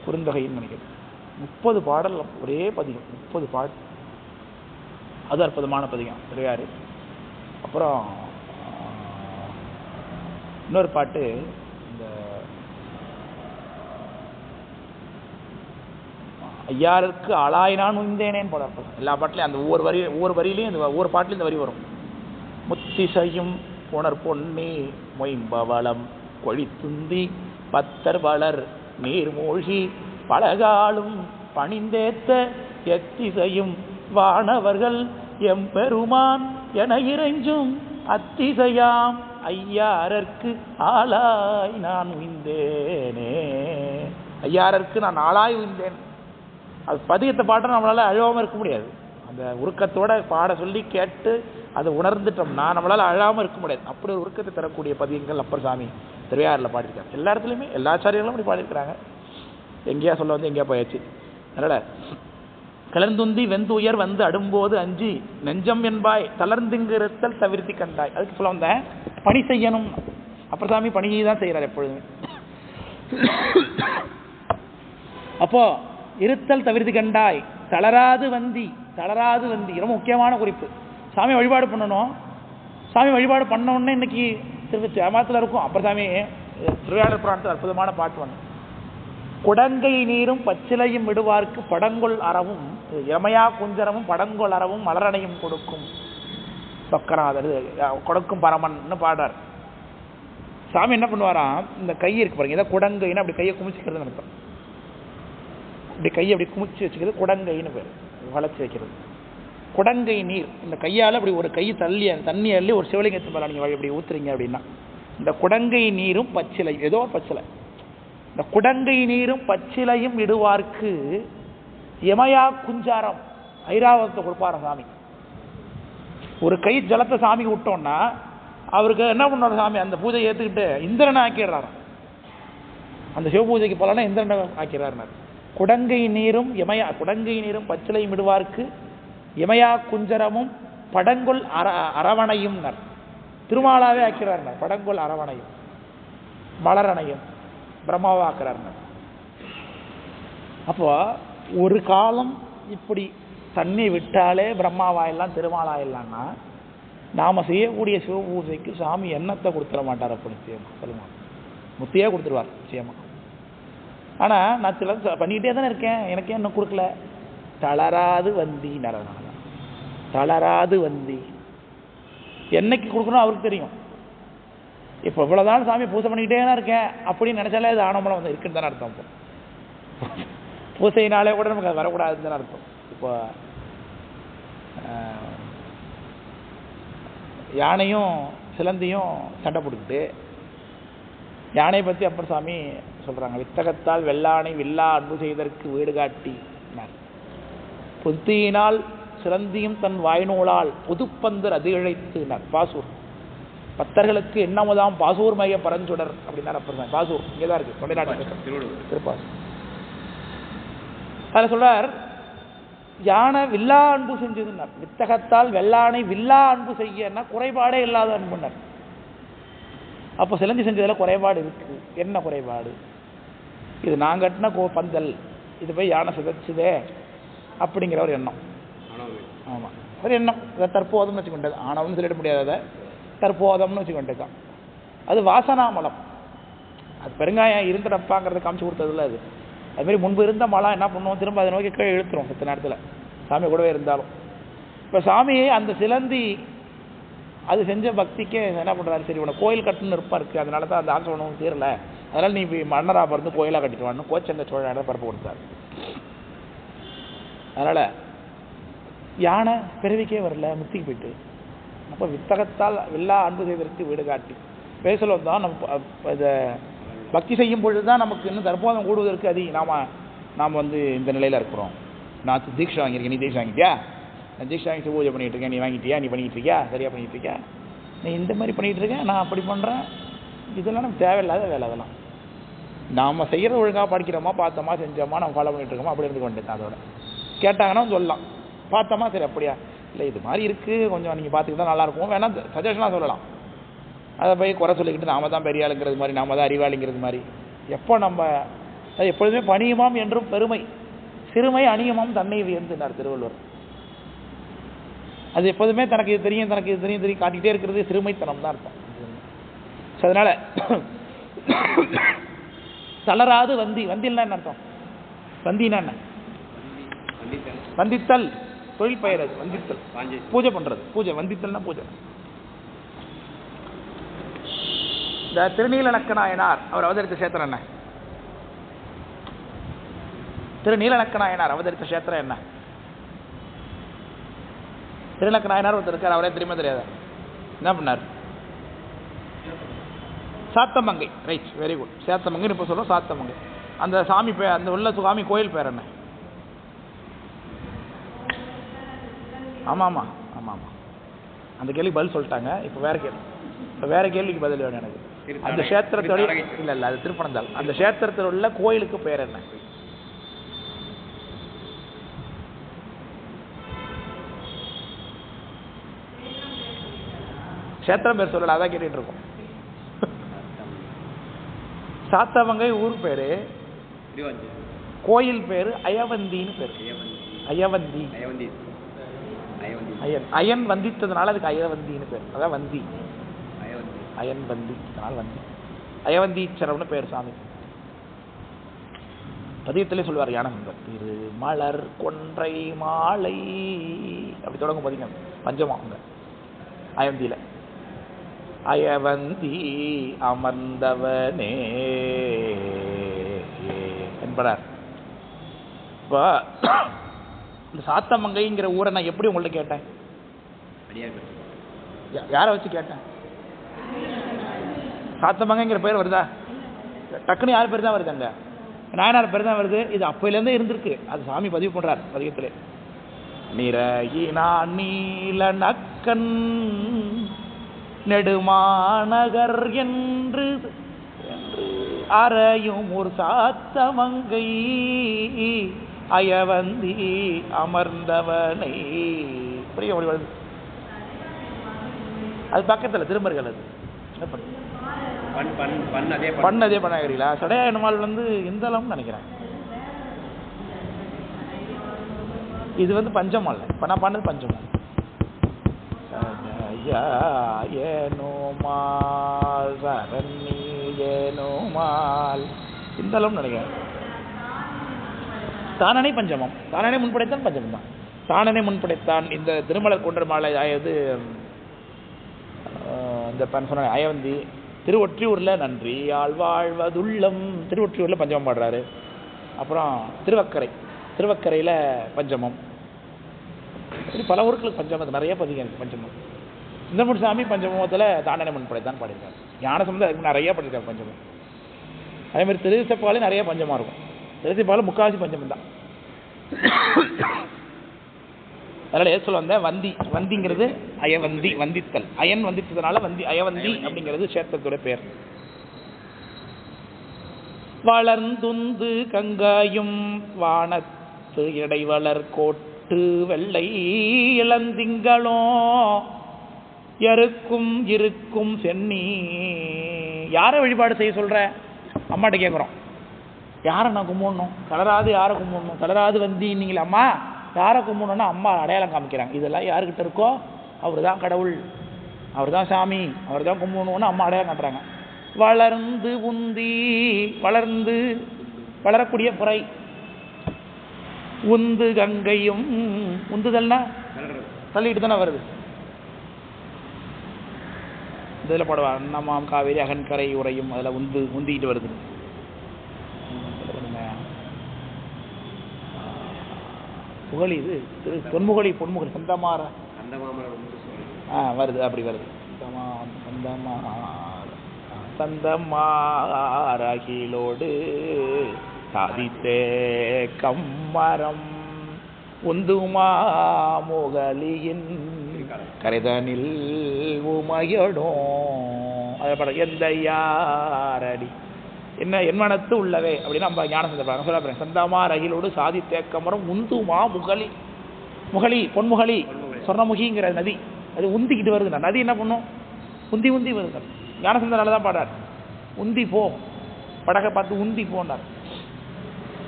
குறுந்தொகைன்னு நினைக்கிறேன். 30 பாடல் ஒரே பதியம், 30 பாடல். அது அற்புதமான பதியம் திருவையாறு. அப்புறம் இன்னொரு பாட்டு இந்த ஐயாருக்கு ஆளாயினான் உய்ந்தேனேன்னு போட எல்லா பாட்டிலையும் அந்த ஒவ்வொரு வரியிலையும் இந்த ஒவ்வொரு பாட்டிலையும் இந்த வரி வரும். முத்திசையும் புனர் பொன்னி மொயம்பவளம் கொழித்துந்தி பத்தர் வளர் நீர்மூழ்கி பலகாலும் பணிந்தேத்த எத்திசையும் வானவர்கள் எம்பெருமான் என இறைஞ்சும் அத்திசையாம் ஐயாரற்கு ஆளாய் நான் உய்ந்தேனே. ஐயாரற்கு நான் ஆளாய் உய்ந்தேன். அது பதியத்தை பாட்ட நம்மளால அழாமல் இருக்க முடியாது. அந்த உருக்கத்தோட பாட சொல்லி கேட்டு அதை உணர்ந்துட்டோம்னா நம்மளால அழாமல் இருக்க முடியாது. அப்படி ஒரு உருக்கத்தை தரக்கூடிய பதியங்கள் அப்பர் சாமி திருவையாறில் பாடியிருக்காங்க. எல்லா இடத்துலையுமே எல்லா ஆச்சாரியர்களும் அப்படி பாடியிருக்கிறாங்க. எங்கேயா சொல்ல வந்து எங்கேயா போயாச்சு. அதனால கிளர்ந்துந்தி வெந்துயர் வந்து அடும்போது அஞ்சி நெஞ்சம் என்பாய் தளர்ந்துங்கு இருத்தல் தவிர்த்தி கண்டாய். அதுக்கு சொல்ல வந்தேன், பணி செய்யணும். அப்பர் சாமி பணியை தான் செய்கிறார் எப்பொழுதுமே. அப்போ இருத்தல் தவிர்த்தி கண்டாய் தளராது வந்தி. தளராது வந்தி ரொம்ப முக்கியமான குறிப்பு. சாமி வழிபாடு பண்ணணும். சாமி வழிபாடு பண்ண உடனே இன்னைக்கு திருமத்தில் இருக்கும். அப்பர் சாமி திருவையாடல் புராணத்தில் அற்புதமான பாட்டு ஒன்று, குடங்கை நீரும் பச்சிலையும் விடுவார்க்கு படங்கொள் அறவும் யமயா குஞ்சரமும் படங்கொள் அறவும் மலரணையும் கொடுக்கும் சொக்கநாதர் கொடுக்கும் பரமன்னு பாடுறார். சாமி என்ன பண்ணுவாராம், இந்த கை இருக்கு பாருங்க, இதை குடங்கைன்னு அப்படி கையை குமிச்சிக்கிறதுன்னு அர்த்தம். இப்படி கையை அப்படி குமிச்சு வச்சுக்கிறது குடங்கைன்னு பேர், வளைச்சி வைக்கிறது. குடங்கை நீர், இந்த கையால் அப்படி ஒரு கை தள்ளி தண்ணி அள்ளி ஒரு சிவலிங்கத்து மேலே நீங்கள் இப்படி ஊத்துறீங்க அப்படின்னா, இந்த குடங்கை நீரும் பச்சிலை, ஏதோ ஒரு பச்சிலை, இந்த குடங்கை நீரும் பச்சிலையும் இடுவார்க்கு யமயா குஞ்சாரம் ஐராவதத்தை கொடுப்பார சாமி. ஒரு கை ஜலத்தை சாமிக்கு விட்டோம்னா அவருக்கு என்ன பண்ணுவார் சாமி, அந்த பூஜை ஏற்றுக்கிட்டு இந்திரனை ஆக்கிடுறாரு. அந்த சிவ பூஜைக்கு போலன்னா இந்திரனை ஆக்கிறார். குடங்கை நீரும் யமயா, குடங்கை நீரும் பச்சிலையும் இடுவார்க்கு யமயா குஞ்சரமும் படங்கொள் அரவணையும் திருமாலாவே ஆக்கிறார். படங்கொள் அரவணையும் மலரணையும் பிரம்மாவா ஆக்கிறார். அப்போ ஒரு காலம் இப்படி தண்ணி விட்டாலே பிரம்மாவாயிடலாம் திருமாலாயிடலாம்னா நாம செய்யக்கூடிய சிவ பூஜைக்கு சாமி எண்ணத்தை கொடுத்துட மாட்டார். அப்படி நிச்சயமா சொல்லுமா, முத்தியே கொடுத்துருவார் நிச்சயமா. ஆனா நான் சில பண்ணிக்கிட்டே தானே இருக்கேன், எனக்கே இன்னும் கொடுக்கல. தளராது வந்தி நரனால, தளராது வந்தி என்னைக்கு கொடுக்கணும் அவருக்கு தெரியும். இப்போ இவ்வளோதான் சாமி பூஜை பண்ணிக்கிட்டே தான் இருக்கேன் அப்படின்னு நினைச்சாலே அது ஆனமலம் வந்து இருக்குன்னு தானே அர்த்தம். இப்போ பூசையினாலே கூட நமக்கு அது வரக்கூடாதுன்னு தானே அர்த்தம். இப்போ யானையும் சிலந்தியும் சண்டை போட்டுக்கிட்டு, யானையை பற்றி அப்பர் சாமி சொல்கிறாங்க, வித்தகத்தால் வெள்ளானை வில்லா அன்பு செய்தற்கு வீடு காட்டி புத்தியினால் சிலந்தியும் தன் வாய்நூலால் புதுப்பந்தர் அது இழைத்துனார். பாசூர் பக்தர்களுக்கு என்னமுதாம் பாசூர் மைய பரஞ்சுடர் அப்படின்னா அப்பர் சாமி. பாசூர் இங்கே தான் இருக்கு, தொண்டைநாட்டு திருப்பாசூர். அதில் சொல்றார், யானை வில்லா அன்பு செஞ்சதுன்னார். வித்தகத்தால் வெள்ளானை வில்லா அன்பு செய்யன்னா குறைபாடே இல்லாத அன்புன்னார். அப்போ சிலந்தி செஞ்சதில் குறைபாடு இருக்கு. என்ன குறைபாடு? இது நான் கட்டின பந்தல், இது போய் யானை சிதைச்சுதே அப்படிங்கிற ஒரு எண்ணம். ஆமாம், ஒரு எண்ணம். அதை தற்போதம்னு வச்சுக்கொண்டது, ஆணவம்னு சொல்லிட முடியாத தற்போதம்னு வச்சுக்கொண்டதுதான். அது வாசனாமலம். அது பெருங்காயம் இருந்துடப்பாங்கிறத காமிச்சு கொடுத்ததில்ல. அது அதுமாரி முன்பு இருந்த மலம் என்ன பண்ணுவோம், திரும்ப அதை நோக்கி கீழே இழுத்துரும் சித்த நேரத்தில், சாமி கூடவே இருந்தாலும். இப்போ சாமியை அந்த சிலந்தி அது செஞ்ச பக்திக்கே என்ன பண்ணுறாரு, சரி உனக்கு கோயில் கட்டணும்னு இருப்பா இருக்குது, அதனால தான் அந்த ஆசை ஒன்றும் தீரலை, அதனால் நீ மன்னராக பிறந்து கோயிலாக கட்டிட்டு வான்னு கோச்சங்க சோழ பரப்பு கொடுத்தாரு. அதனால் யானை பிறவிக்கே வரல, முத்திக்கு போயிட்டு. அப்போ வித்தகத்தால் எல்லா அன்பு செய்வதற்கு வீடு காட்டி பேசல தான் நம்ம இதை பக்தி செய்யும் பொழுது தான் நமக்கு இன்னும் தற்போதம் கூடுவதற்கு நாம் வந்து இந்த நிலையில் இருக்கிறோம். நான் தீட்சை வாங்கியிருக்கேன், நீ தீட்சை வாங்கிட்டியா, நான் தீட்சை வாங்கி பூஜை பண்ணிகிட்டு இருக்கேன், நீ வாங்கிட்டியா, நீ பண்ணிகிட்டு இருக்கியா, சரியாக பண்ணிகிட்டு இருக்கியா, நீ இந்த மாதிரி பண்ணிகிட்டு இருக்கேன், நான் அப்படி பண்ணுறேன். இதெல்லாம் நமக்கு தேவையில்லாத வேலை. அதெல்லாம் நாம் செய்கிற ஒழுங்காக படிக்கிறோமா, பார்த்தோமா, செஞ்சோமா, நம்ம ஃபாலோ பண்ணிகிட்டு இருக்கோமா, அப்படி இருந்து கொண்டு தான். அதோட கேட்டாங்கன்னா சொல்லலாம், பார்த்தோமா சரி அப்படியா, இல்லை இது மாதிரி இருக்குது, கொஞ்சம் நீங்கள் பார்த்துக்கிட்டா நல்லாயிருக்கும், வேணால் சஜஷனாக சொல்லலாம். அதை போய் குறை சொல்லிக்கிட்டு நாம தான் பெரிய ஆளுங்கிறது மாதிரி, நாம தான் அறிவாளிங்கிறது மாதிரி. எப்போ நம்ம அது எப்பொழுதுமே பணியுமாம் என்றும் பெருமை, சிறுமை அணியுமாம் தன்னை வியந்துனார் திருவள்ளுவர். அது எப்போதுமே தனக்கு இது தெரியும், தனக்கு இது தெரியும் தெரியும் காட்டிகிட்டே இருக்கிறது சிறுமைத்தனம் தான் இருக்கும். ஸோ அதனால தளராது வந்தி, வந்தில்னா என்ன அர்த்தம்? வந்தினா என்ன? வந்தித்தல், தொழில் பெயர். அது வந்தித்தல், பூஜை பண்றது, பூஜை. வந்தித்தல்னா பூஜை. இந்த திருநீலநக்க நாயனார் அவர் அவதரித்த கஷேத்திரம் என்ன? திருநீலநக்க நாயனார் அவதரித்த கஷேத்திரம் என்ன? திருநீலநக்க நாயனார் ஒருத்தர் இருக்கார், அவரே தெரியுமா தெரியாதா? என்ன பண்ணார்? Sathamangai, right, very good. சேத்தமங்கைன்னு இப்போ சொல்கிறோம், சாத்தமங்கை. அந்த சாமி பேர், அந்த உள்ள சுவாமி கோயில் பேர் என்ன? ஆமாம் ஆமாம் ஆமாம் ஆமாம், அந்த கேள்விக்கு பதில் சொல்லிட்டாங்க. இப்போ வேற கேள்விக்கு பதில் வேணும் எனக்கு. அந்த கஷேத்திரத்தோட இல்லை அது திருப்பனந்தாள். அந்த கஷேத்திரத்தில் உள்ள கோயிலுக்கு பேர் என்ன? கஷேத்திரம் பேர் சொல்லல, அதான் கேட்டுட்டு இருக்கோம். சாத்தமங்கை ஊர் பேரு, கோயில் பேரு அயவந்தின்னு பேரு. அயவந்தி, அயன் வந்தித்ததுனால அதுக்கு அயவந்தின்னு பேர். அதான் வந்தி, அயன் வந்தி, அதனால வந்தி. அயவந்தீச்சரம்னு பேர் சாமி. பதியத்திலே சொல்லுவார் ஞானசம்பந்தர், திரு மலர் கொன்றை மாலை அப்படி தொடங்கும் பதிகம், பஞ்சமா அங்க அயவந்தியில. அயவந்தி அமர்ந்தவனே என்பார். இப்போ இந்த சாத்தமங்கைங்கிற ஊரை நான் எப்படி உங்கள்ட்ட கேட்டேன்? யாரை வச்சு கேட்டேன்? சாத்தமங்கைங்கிற பேர் வருதா? டக்குன்னு யார் பேர் தான் வருது? அங்கே நாயனார் பேர் தான் வருது. இது அப்பையிலேருந்தே இருந்திருக்கு. அது சாமி பதிவு பண்ணுறார் பதிகத்திலே. நிறயினான் நீல நக்கன் நெடுமாநகர் என்று அறையும் ஒரு சாத்தமங்கை அயவந்தி அமர்ந்தவனை. புரியும் அப்படி வருது. அது பக்கத்தில் திருமருகல். அது பண்ணதே பண்ணாகிறீங்களா? சடையா எனுமால் எந்த அளவுன்னு நினைக்கிறேன். இது பஞ்சமால். இப்போ நான் பண்ணது பஞ்சமால். ஏனோமால் சரணி ஏனோமால் இந்த அளவுன்னு நினைக்கிறேன். தானனை பஞ்சமம், தானனை முன்படைத்தான் பஞ்சமம் தான். தானனை முன்படைத்தான். இந்த திருமலர் கொன்ற மாலை ஆயது இந்த சொன்ன அயவந்தி. திருவொற்றியூரில் நன்றி ஆழ்வாழ்வதுள்ளம், திருவொற்றியூரில் பஞ்சமம் பாடுறாரு. அப்புறம் திருவக்கரையில் பஞ்சமம். இப்படி பல ஊர்களுக்கு பஞ்சமம், நிறைய பதிகம் இருக்குது பஞ்சமம். சுந்தரமூர்த்தி சாமி பஞ்சமத்தில் தானனை முன்படைத்தான் பாடியிருக்காரு. ஞானசம்பந்தர் அதுக்கு நிறைய பாடியிருக்காரு பஞ்சமம். அதேமாதிரி திருசப்பாலே நிறைய பஞ்சமாக இருக்கும். திருசப்பால முக்காவாசி பஞ்சமம் தான். அதனால் ஏன் சொல்ல வந்தேன், வந்திங்கிறது அயவந்தி, வந்தித்தல். அயன் வந்தித்ததுனால வந்தி, அயவந்தி அப்படிங்கிறது கஷேத்திரத்தோட பேர். வளர்ந்துந்து கங்காயும் வானத்து இடைவளர் கோட்டு வெள்ளை இளந்திங்களோ இருக்கும் சென்னி. யாரை வழிபாடு செய்ய சொல்ற? அம்மாட்ட கேட்குறோம். யாரை நான் கும்பிடணும்? தளராது யாரை கும்பிடணும்? தளராது வந்தின்னீங்களா அம்மா? யாரை கும்பிடணும்னா அம்மா அடையாளம் காமிக்கிறாங்க. இதெல்லாம் யாருக்கிட்ட இருக்கோ அவர் தான் கடவுள், அவர் தான் சாமி, அவர் தான் கும்பிடணும்னு அம்மா அடையாளம் காட்டுறாங்க. வளர்ந்து உந்தி, வளர்ந்து வளரக்கூடிய புரை. உந்து கங்கையும், உந்துதல்னா தள்ளிட்டு தானே வருது. இதில் போடுவா அன்னமாம் காவேரி அகன்கரை உரையும், அதில் உந்திக்கிட்டு வருது. புகழி, இது பொன்முகலி சொந்தமாற வருது, அப்படி வருது. சந்தமாரகிலோடு சாதித்தே கம்மரம் உந்துமா முகலியின் கரைதனில் உமையடும். அதை படம் எந்த யாரடி என்ன என்மனத்து உள்ளவே அப்படின்னு நம்ம ஞானசம்பந்தர் சொல்ல போறேன். சந்தமார் அகிலோடு சாதி தேக்கமரம் உந்துமா முகலி பொன்முகலி சொர்ணமுகிங்கிற நதி அது உந்திக்கிட்டு வருது. நதி என்ன பண்ணும்? உந்தி வருது. ஞானசம்பந்தர் தான் பாடுறார். உந்தி போ, படகை பார்த்து உந்தி போனார்.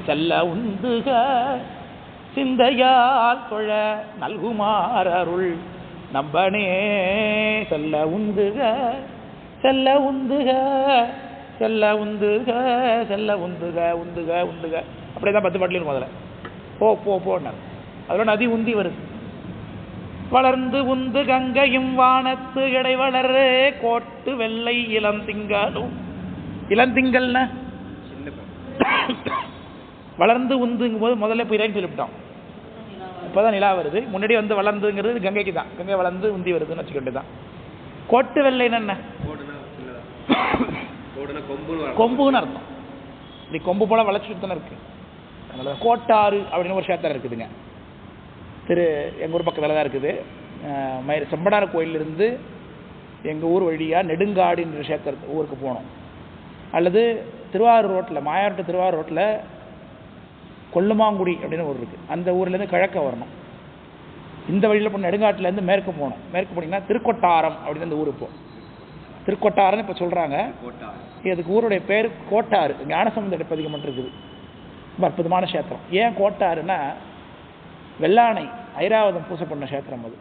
செல்ல உந்துக சிந்தையால் தொழ நல்குமார் அருள் நம்பனே. செல்ல உந்துக அப்படியேதான் 10 பாட்டிலும் முதல்ல போனார். அதோட நதி உந்தி வருது. வளர்ந்து உந்து கங்கையும் வானத்து இடைவளர் கோட்டு வெள்ளை இளந்திங்களும். இளந்திங்கள்னா வளர்ந்து உந்துங்கும் போது முதல்ல பிறைன்னு சொல்லிவிட்டோம். இப்போதான் நிலா வருது. முன்னாடி வளர்ந்துங்கிறது கங்கைக்கு தான். கங்கை வளர்ந்து உந்தி வருதுன்னு வச்சுக்கிட்டு தான். கோட்டு வெள்ளைன்னு என்ன? கொம்புன்னு அர்த்தம். இப்படி கொம்பு போல வளர்ச்சி தானே இருக்கு. அதனால கோட்டாறு அப்படின்னு ஒரு சேத்திரம் இருக்குதுங்க. எங்கள் ஊர் பக்கத்தில் தான் இருக்குது. செம்பனார் கோயிலிருந்து எங்கள் ஊர் வழியாக நெடுங்காடுன்ற சேத்திரத்து ஊருக்கு போனோம். அல்லது திருவாரூர் ரோட்டில் மாயாவட்ட திருவாரூர் ரோட்டில் கொல்லுமாங்குடி அப்படின்னு ஊர் இருக்குது. அந்த ஊர்லேருந்து கிழக்க வரணும். இந்த வழியில் போன நெடுங்காட்டிலேருந்து மேற்கு போகணும். மேற்கு போனீங்கன்னா திருக்கொட்டாரம் அப்படின்னு அந்த ஊருக்கு போகும். திருக்கொட்டாரன்னு இப்போ சொல்கிறாங்க. அதுக்கு ஊருடைய பேர் கோட்டாறு. ஞானசமுத்திர பதிகம் இருக்குது. ரொம்ப அற்புதமான சேத்திரம். ஏன் கோட்டாறுன்னா வெள்ளானை ஐராவதம் பூசை பண்ண சேத்திரம். அது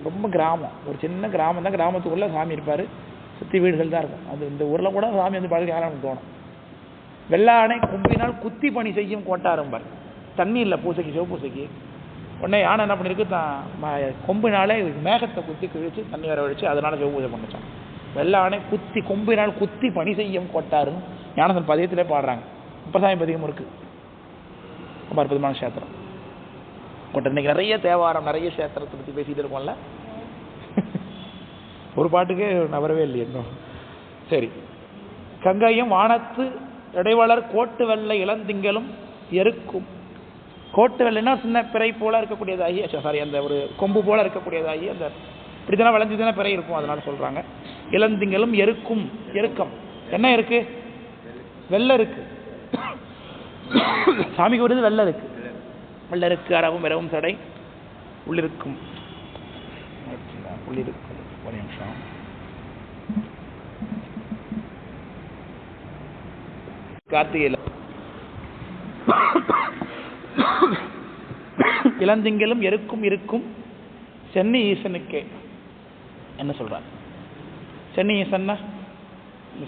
ரொம்ப கிராமம், ஒரு சின்ன கிராமம் தான். கிராமத்துக்குள்ளே சாமி இருப்பார், சுற்றி வீடுகள் தான் இருக்கும். அது இந்த ஊரில் கூட சாமி வந்து பழகி யாரும் தோணும். வெள்ளானை கொம்பினால் குத்தி பணி செய்யும் கோட்டாரம்பார். தண்ணி இல்லை பூசைக்கு, சிவப்பூசைக்கு. உடனே யானை என்ன பண்ணியிருக்கு, தான் கொம்பினாலே மேகத்தை குத்தி கிழிச்சு தண்ணி வர வச்சு அதனால சிவபூஜை பண்ணிச்சான். வெள்ளானை குத்தி கொம்பினால் குத்தி பணி செய்யும் கோட்டாருன்னு ஞானசன் பதியத்திலே பாடுறாங்க. முப்பசாமி பதிகம் இருக்குது. ரொம்ப அற்புதமான சேத்திரம் கோட்டை. இன்னைக்கு நிறைய தேவாரம், நிறைய சேத்திரத்தை பற்றி பேசிகிட்டு இருக்கோம்ல. ஒரு பாட்டுக்கு நவரவே இல்லை இன்னும். சரி. கங்கையும் வானத்து இடைவளர் கோட்டு வெள்ளை இளந்திங்களும் எருக்கும். கோட்டு வெள்ளைன்னா சின்ன பிறை போல இருக்கக்கூடியதாகி, சாரி அந்த ஒரு கொம்பு போல இருக்கக்கூடியதாகி, அந்த இப்படித்தானே விளைஞ்சுதானே பிறை இருக்கும், அதனால சொல்றாங்க. இளந்திங்களும் எருக்கும். எருக்கம் என்ன இருக்கு? வெள்ளை இருக்கு. சாமிக்கு வருது வெள்ளை இருக்கு. வெள்ளை இருக்கு. அரவும் இரவும் சடை உள்ளிருக்கும். உள்ளிருக்கும். ஒரு நிமிஷம். கார்த்திகையில் இளந்திங்களும் எருக்கும் இருக்கும் சென்னி ஈசனுக்கே என்ன சொல்றார்? சென்னி ஈசன்னா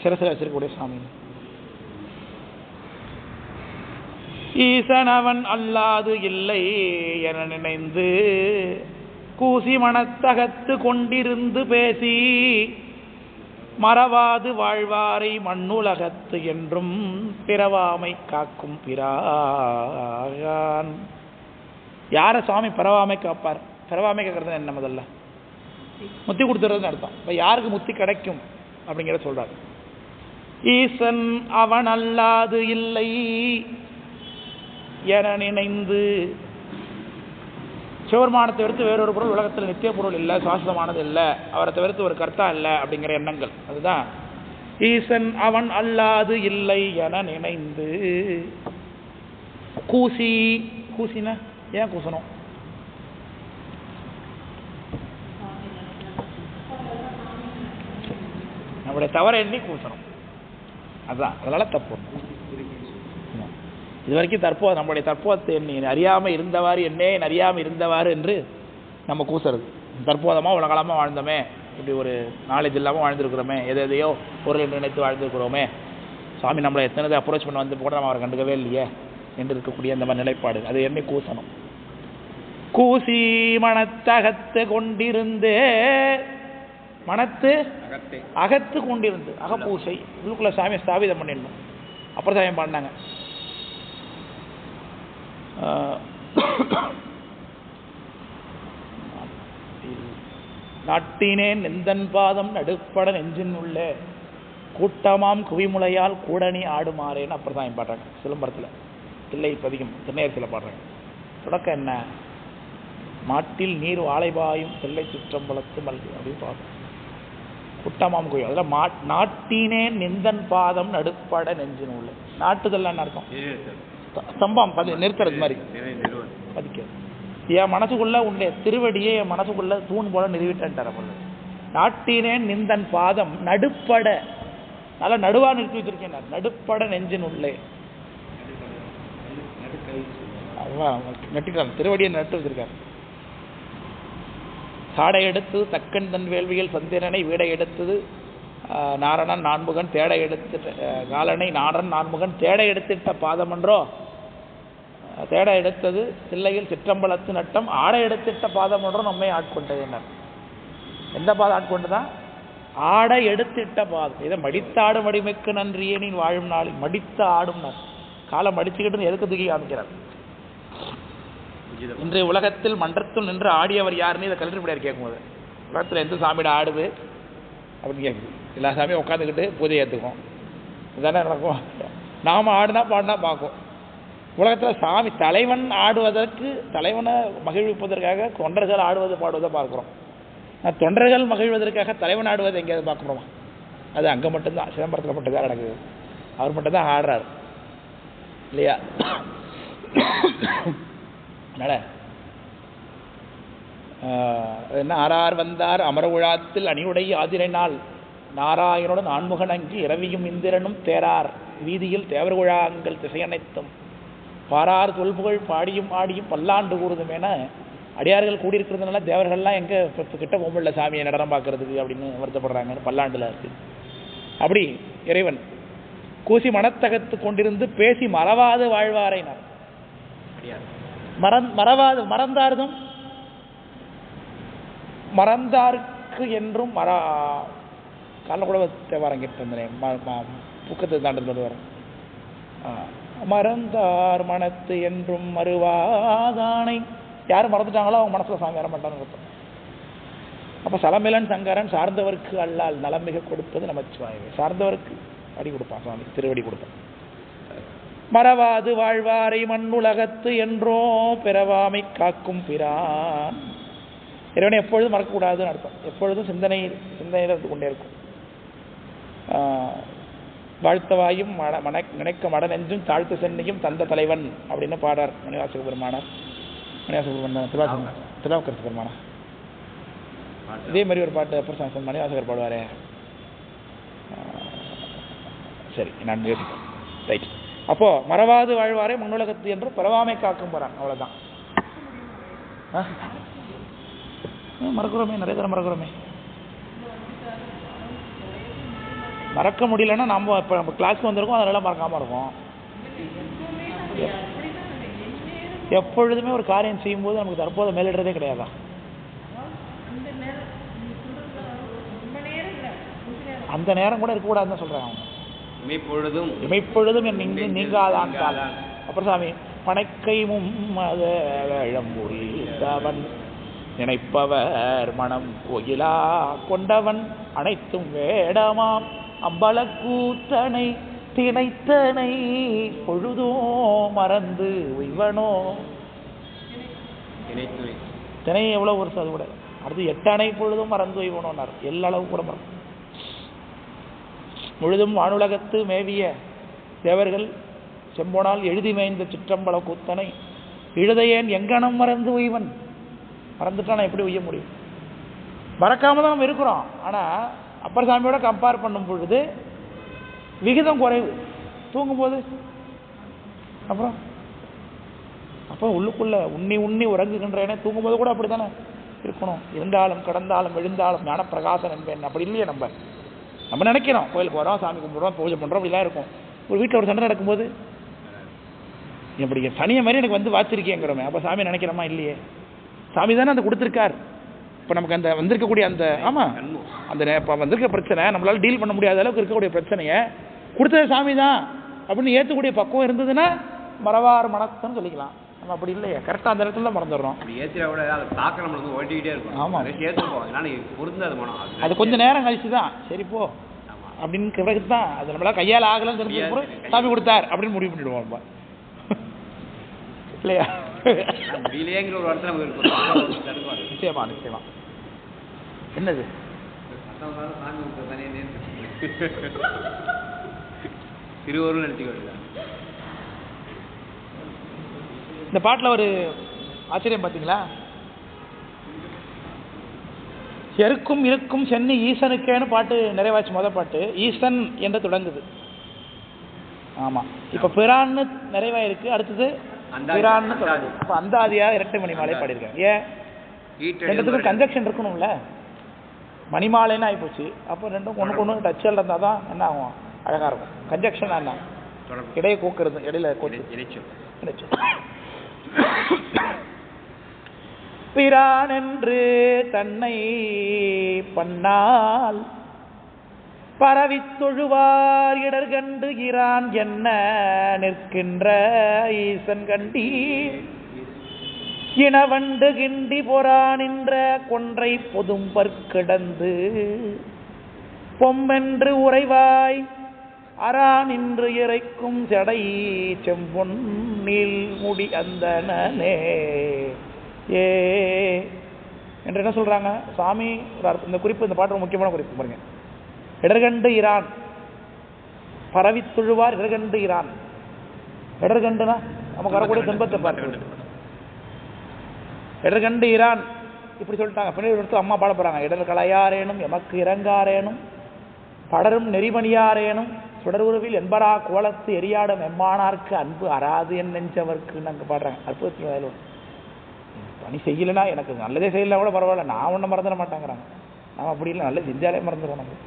சிரசில் வச்சிருக்கக்கூடிய சாமி. ஈசன் அவன் அல்லாது இல்லை என நினைந்து கூசி மனத்தகத்து கொண்டிருந்து பேசி மறவாது வாழ்வாரை மண்ணுலகத்து என்றும் பிறவாமை காக்கும் பிரான். யார சுவாமி பிறவாமை காப்பார்? பிறவாமை காக்கிறது என்ன? முதல்ல முத்தி கொடுத்துறதுன்னு அர்த்தம். இப்போ யாருக்கு முத்தி கிடைக்கும் அப்படிங்கிறத சொல்றாரு. ஈசன் அவன் அல்லாது இல்லை என நினைந்து, சிவபெருமானை தவிர்த்து வேறொரு பொருள் உலகத்தில் நித்திய பொருள் இல்லை, சாஸ்வதமானது இல்லை, அவரை தவிர்த்து ஒரு கர்த்தா இல்லை அப்படிங்கிற எண்ணங்கள். அதுதான் ஈசன் அவன் அல்லாது இல்லை என நினைந்து கூசி. கூசினா ஏன் கூசணும்? நம்முடைய தவறை எண்ணி கூசணும். அதுதான், அதனால தப்பு. இது வரைக்கும் தற்போது நம்முடைய தற்போதத்தை எண்ணி அறியாமல் இருந்தவாறு என்னே அறியாமல் இருந்தவாறு என்று நம்ம கூசுறது. தற்போதமாக உலகலாமல் வாழ்ந்தோமே, இப்படி ஒரு நாலேஜ் இல்லாமல் வாழ்ந்துருக்கிறோமே, எதையோ பொருள் என்று நினைத்து வாழ்ந்துருக்கிறோமே, சுவாமி நம்மளை எத்தனை அப்ரோச் பண்ண வந்து கூட நம்ம அவரை கண்டுக்கவே இல்லையே என்று இருக்கக்கூடிய அந்த மாதிரி நிலைப்பாடு, அதை எண்ணி கூசணும். கூசி மனத்தகத்து கொண்டிருந்து, மனத்து அகத்து கொண்டிருந்து, அகப்பூசை இதுக்குள்ள சாமி ஸ்தாபிதம் பண்ணிடணும். அப்புறம் சாமி பண்ணாங்க. நாட்டினேன் நெந்தன் பாதம் நடுப்பட நெஞ்சின் உள்ள கூட்டமாம் குவிமுலையால் கூடணி ஆடுமாறேன்னு அப்புறம் தான் பாடுறாங்க சிலம்பரத்தில். இல்லை பதிகம் திருநேரத்தில் பாடுறாங்க. தொடக்கம் என்ன? மாட்டில் நீர் வாழைபாயும் செல்லை சுற்றம்பலத்து மல்கி அப்படின்னு பாடுறோம். கூட்டமாம் குவி, அதில் நாட்டினேன் நெந்தன் பாதம் நடுப்பட நெஞ்சின் உள்ள. நாட்டுதல் அர்த்தம் ஸ்தம்பம் நிறுத்துறது மாதிரி பதிக்கிறது. என் மனசுக்குள்ள உன்னுடைய திருவடியை என் மனசுக்குள்ள தூண் போல நிறுவிட்டார். நாட்டினேன் நிந்தன் பாதம் நடுப்பட, நல்லா நடுவா நிறுத்தி வச்சிருக்கேன். நடுப்பட நெஞ்சின் உள்ளே நட்டிட்டார், திருவடியை நட்டு வச்சிருக்காரு. சாடை எடுத்து தக்கன் தன் வேள்வியில் சந்திரனை வீடை எடுத்தது நாரணன் நான்முகன் தேடை எடுத்துட்ட காலனை நாடன் நான்முகன் தேடை எடுத்திட்ட பாதமன்றோ, தேட எடுத்தது தில்லையில் சிற்றம்பலத்து நட்டம் ஆடை எடுத்திட்ட பாதம் ஒன்றும் நம்மை ஆட்கொண்டதுனர். எந்த பாதம் ஆட்கொண்டுதான்? ஆடை எடுத்திட்ட பாதம். இதை மடித்தாடும் அடிமைக்கு நன்றியே நீ வாழும் நாளில் மடித்து ஆடும் நாள். காலம் மடிச்சுக்கிட்டு எதுக்கு தூக்கி காமிக்கிறார். இன்றைய உலகத்தில் மன்றத்தில் நின்று ஆடியவர் யாருன்னு இதை கல்வி முடியாது கேட்கும்போது, உலகத்தில் எந்த சாமியோட ஆடுது அப்படின்னு கேட்குது. எல்லா சாமியும் உட்காந்துக்கிட்டு பூஜை ஏற்றுக்கும். இதுதானே நடக்கும். நாம் ஆடுனா பாடினா பார்க்கும். உலகத்தில் சாமி தலைவன் ஆடுவதற்கு, தலைவனை மகிழ்விப்பதற்காக தொண்டர்கள் ஆடுவது பாடுவதை பார்க்குறோம். தொண்டர்கள் மகிழ்வதற்காக தலைவன் ஆடுவது எங்கேயாவது பார்க்குறோமா? அது அங்கே மட்டும்தான், சிதம்பரத்தில் மட்டும்தான் நடக்குது. அவர் மட்டும்தான் ஆடுறார் இல்லையா? அதனால் என்ன, ஆறார் வந்தார் அமர உழாத்தில் அணியுடைய ஆதிரை நாள் நாராயணுடன் ஆண்முகன் அங்கி இரவியும் இந்திரனும் தேரார் வீதியில் தேவர்குழாங்கள் திசையனைத்தும் பாரார் தொல்புகழ் பாடியும் ஆடியும் பல்லாண்டு கூறுதும் என அடியார்கள் கூடியிருக்கிறதுனால தேவர்கள்லாம் எங்கே கிட்ட போகல சாமியை நடனம் பார்க்கறதுக்கு அப்படின்னு வருத்தப்படுறாங்கன்னு பல்லாண்டில் இருக்குது. அப்படி இறைவன் கூசி மனத்தகத்து கொண்டிருந்து பேசி மறவாது வாழ்வாரைனார். மறவாது மறந்தார்தும் மறந்தார்க்கு என்றும் கால கூட தேவாரம் கேட்டு வந்தேன், புக்கத்தை தாண்டது வர மறந்தார் மனத்து என்றும் மறுவாதானை. யார் மறந்துட்டாங்களோ அவங்க மனசுல சாமி வர மாட்டான்னு அர்த்தம். அப்ப சலமிலன் சங்கரன் சார்ந்தவருக்கு அல்லால் நலமிக கொடுப்பது நமச்சிவாயவே. சார்ந்தவருக்கு அடி கொடுப்பான் சாமி, திருவடி கொடுப்பான். மறவாது வாழ்வாரை மண்ணுலகத்து என்றோ பிறவாமை காக்கும் பிரான். இறைவனை எப்பொழுதும் மறக்கக்கூடாதுன்னு அர்த்தம். எப்பொழுதும் சிந்தனையில் இருந்து கொண்டே இருக்கும். வாழ்த்தவாயும் நினைக்க மட நெஞ்சும் தாழ்த்து சென்னையும் தந்த தலைவன் அப்படின்னு பாடார் மணிவாசக பெருமானார். திருவாக்கரசு பெருமானார் இதே மாதிரி ஒரு பாட்டு அப்புறம் மணிவாசகர் பாடுவாரே. சரி, நான் யோசிப்பேன். ரைட். அப்போ மறவாது வாழ்வாரே மண்ணுலகத்து என்று பரவாமை காக்கும் போறான். அவ்வளவுதான். மறக்கிறோமே, நிறைய தடவை மறக்கிறோமே. மறக்க முடியலன்னா நம்ம இப்போ நம்ம கிளாஸ்க்கு வந்திருக்கோம், அதெல்லாம் மறக்காமல் இருக்கும். எப்பொழுதுமே ஒரு காரியம் செய்யும்போது நமக்கு தற்போது மேலிடுறதே கிடையாதா? அந்த நேரம் கூட இருக்கக்கூடாதுன்னு சொல்கிறாங்க அவங்க. இமைப்பொழுதும் நீங்காதான். அப்புறம் சாமி பனைக்கையும் மதழம்புரித்தவன் நினைப்பவர் மனம் கோயிலா கொண்டவன் அனைத்தும் வேடமாம் அம்பலக்கூத்தனை திணைத்தனை பொழுதோ மறந்து உய்வனோ. திணை எவ்வளோ ஒரு அது கூட. அடுத்து 8 அணை பொழுதும் மறந்து உய்வனோன்னார். எல்லா அளவு கூட மறந்து முழுதும் வானுலகத்து மேவிய தேவர்கள் செம்போனால் எழுதி மேய்ந்த சிற்றம்பல கூத்தனை இழுதையேன் எங்கனம் மறந்து உய்வன். மறந்துட்டானா எப்படி உய்ய முடியும்? மறக்காம தான் நம்ம இருக்கிறோம். ஆனால் அப்பர் சாமியோட கம்பேர் பண்ணும் பொழுது விகிதம் குறைவு. தூங்கும்போது அப்புறம் அப்போ உள்ளுக்குள்ள உண்ணி உறங்குகின்றேனே, தூங்கும்போது கூட அப்படி தானே இருக்கணும். இருந்தாலும் கடந்தாலும் எழுந்தாலும் ஞானப்பிரகாசன் என்பேன். அப்படி இல்லையே. நம்ம நினைக்கிறோம் கோயிலுக்கு போகிறோம், சாமி கும்பிட்றோம், பூஜை பண்ணுறோம், அப்படிலாம் இருக்கும். ஒரு வீட்டில் ஒரு சண்டை நடக்கும்போது இப்படி சனியை மாதிரி எனக்கு வந்து வாச்சிருக்கேங்கிறோமே, அப்போ சாமி நினைக்கிறோமா? இல்லையே. சாமி தானே அந்த கொடுத்துருக்கார். இப்போ நமக்கு அந்த வந்திருக்கக்கூடிய அந்த ஆமாம் அந்த இப்போ வந்திருக்க பிரச்சனை நம்மளால் டீல் பண்ண முடியாத அளவுக்கு இருக்கக்கூடிய பிரச்சனையை கொடுத்தது சாமி தான் அப்படின்னு ஏற்றக்கூடிய பக்குவம் இருந்ததுன்னா மறவாறு மனத்துன்னு சொல்லிக்கலாம். நம்ம அப்படி இல்லையே, கரெக்டாக அந்த இடத்துல தான் மறந்துடுறோம். ஆமாம், அது கொஞ்சம் நேரம் கழிச்சு தான் சரி போ அப்படின்னு பிறகு தான் அது நம்மளால் கையால் ஆகலன்னு தெரிஞ்சு சாமி கொடுத்தார் அப்படின்னு முடிவு பண்ணிடுவோம். நம்ம இல்லையா? நிச்சயமா நிச்சயமா. என்னது திருவருள் நினைச்சுக்கோ. இந்த பாட்டில் ஒரு ஆச்சரியம் பார்த்தீங்களா? எருக்கும் இருக்கும் சென்னி ஈசனுக்கேன்னு பாட்டு நிறைவாச்சு. மொதல் பாட்டு ஈசன் என்று தொடங்குது. ஆமாம், இப்போ பிரான்னு நிறைவாயிருக்கு. அடுத்தது பிரான்னு தொடங்குது. இப்போ அந்தாதியா இரட்டை மணிமாலை பாடியிருக்காங்க. ஏன்? ரெண்டுத்துக்கும் கன்ஜெக்ஷன் இருக்கணும்ல. மணிமாலைன்னு ஆகிப்போச்சு. அப்போ ரெண்டும் ஒன்றுக்கு ஒன்று டச்சில் இருந்தால் தான் என்ன ஆகும், அழகாக இருக்கும். கன்ஜெக்ஷன் என்ன? இடையே கோக்குறது, இடையில கோச்சு. பிரான் என்று தன்னை பண்ணால் பரவி தொழுவார் இடர்கண்டு இரான் என்ன நிற்கின்ற ஈசன் கண்டி இனவண்டு கிண்டி பொறானின்ற கொன்றை பொதும்பற் கிடந்து பொம்மென்று உறைவாய் அரா நின்று இறைக்கும் செடை செம்பொன்னில் முடி அந்தனே ஏ என்று என்ன சொல்றாங்க சாமி? இந்த குறிப்பு, இந்த பாட்டு முக்கியமான குறிப்பு பாருங்க. இடர்கண்டு இரான் பரவி துழுவார். இடர்கண்டு இரான், இடர்கண்டுனா நமக்கு வரக்கூடிய துன்பத்தை பார்த்து இடர்கண்டு இரான் இப்படி சொல்லிட்டாங்க. பின்னாடி எடுத்து அம்மா பாட போறாங்க. இடர் களையாரேனும் எமக்கு இறங்காரேனும் படரும் நெறிமணியாரேனும் சுடர்வுருவில் என்பரா கோலத்து எரியாடும் எம்மானார்க்கு அன்பு அறாது என் நெஞ்சவர்க்கு நாங்கள் பாடுறாங்க. அற்புதத்தில் பணி செய்யலைன்னா எனக்கு நல்லதே செய்யலாம் கூட பரவாயில்ல, நான் ஒன்றும் மறந்துட மாட்டேங்கிறாங்க. நாம் அப்படி இல்லை, நல்லது செஞ்சாலே மறந்துடுவோம். நம்ம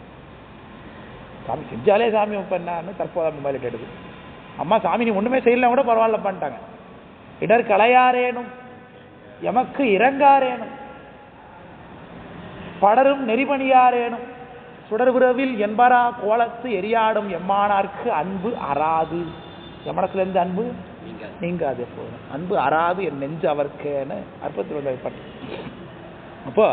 சாமி செஞ்சாலே சாமி இப்போ என்னன்னு தற்போது மொபைல் கேட்டுது. அம்மா சாமி நீ ஒன்றுமே செய்யலாம் கூட பரவாயில்லப்பான்ட்டாங்க. இடர் களையாரேனும் எமக்கு இறங்காரேனும் படரும் நெறிமணியாரேனும் சுடர்புறவில் என்பரா கோலத்து எரியாடும் எம்மானார்க்கு அன்பு அறாது. எம்மனத்திலிருந்து அன்பு நீங்காது எப்போதும். அன்பு அறாது என் நெஞ்சு அவர்க்கேன்னு அற்பத்தில் வந்த பாட்டு. அப்போ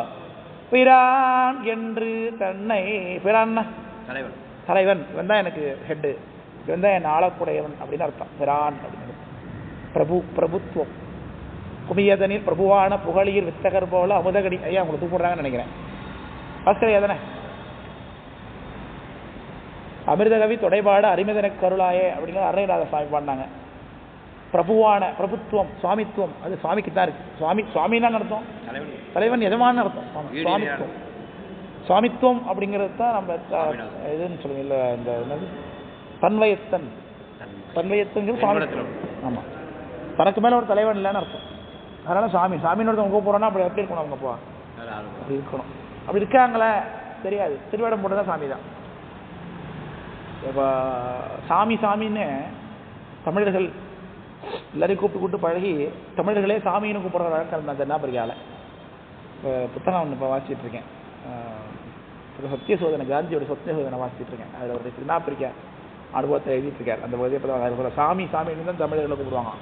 பிரான் என்று தன்னை, பிரான்னா தலைவன், தலைவன், இவன் தான் எனக்கு ஹெட்டு, இவன் தான் என் ஆளக்கூடியவன் அப்படின்னு அர்த்தம். பிரான் அப்படின்னு பிரபு, பிரபுத்துவம். குமியதனில் பிரபுவான புகழீர் வித்தகர் போல அமுதகடி. ஐயா உங்களுக்கு தூக்குறாங்கன்னு நினைக்கிறேன். பாஸ்கரையா தானே? அமிர்தகவி தொடைபாடு அரிமிதன கருளாயே அப்படிங்கிற அருணகிரிநாத சுவாமி பாடினாங்க. பிரபுவான, பிரபுத்துவம், சுவாமித்துவம், அது சுவாமிக்கு தான் இருக்கு. சுவாமி, சுவாமின்னா அர்த்தம் தலைவன், எஜமான அர்த்தம். சுவாமித்துவம், சுவாமித்துவம் அப்படிங்கிறது தான் நம்ம இதுன்னு சொல்லுங்க. இல்லை இந்த என்னது தன்வயத்தன், தன்வயத்துங்கிறது சுவாமித்துவம். ஆமாம், தனக்கு மேலே ஒரு தலைவன் இல்லைன்னு அர்த்தம். அதனால சாமி, சாமின்னு ஒருத்தவங்க போகிறோன்னா அப்படி எப்படி இருக்கணும்? அவங்க போ அப்படி இருக்கணும். அப்படி இருக்காங்களே தெரியாது. திருவேடம் போட்டு தான் சாமி தான். இப்போ சாமி சாமின்னு தமிழர்கள் எல்லாரையும் கூப்பிட்டு பழகி தமிழர்களே சாமின்னு கூப்பிட்ற வழக்கம் நான் தென்னாப்பிரிக்காவில். இப்போ புத்தகம் ஒன்று இப்போ வாசிச்சுட்டு இருக்கேன். சத்திய சோதனை, காந்தியோட சத்திய சோதனை வாசிச்சுட்டு இருக்கேன். அதில் ஒரு தென்னாப்பிரிக்கா அனுபவத்தை எழுதிட்டு இருக்கார். அந்த போதே இப்போ தான் சாமி சாமின்னு தான் தமிழர்களை கூப்பிடுவாங்க.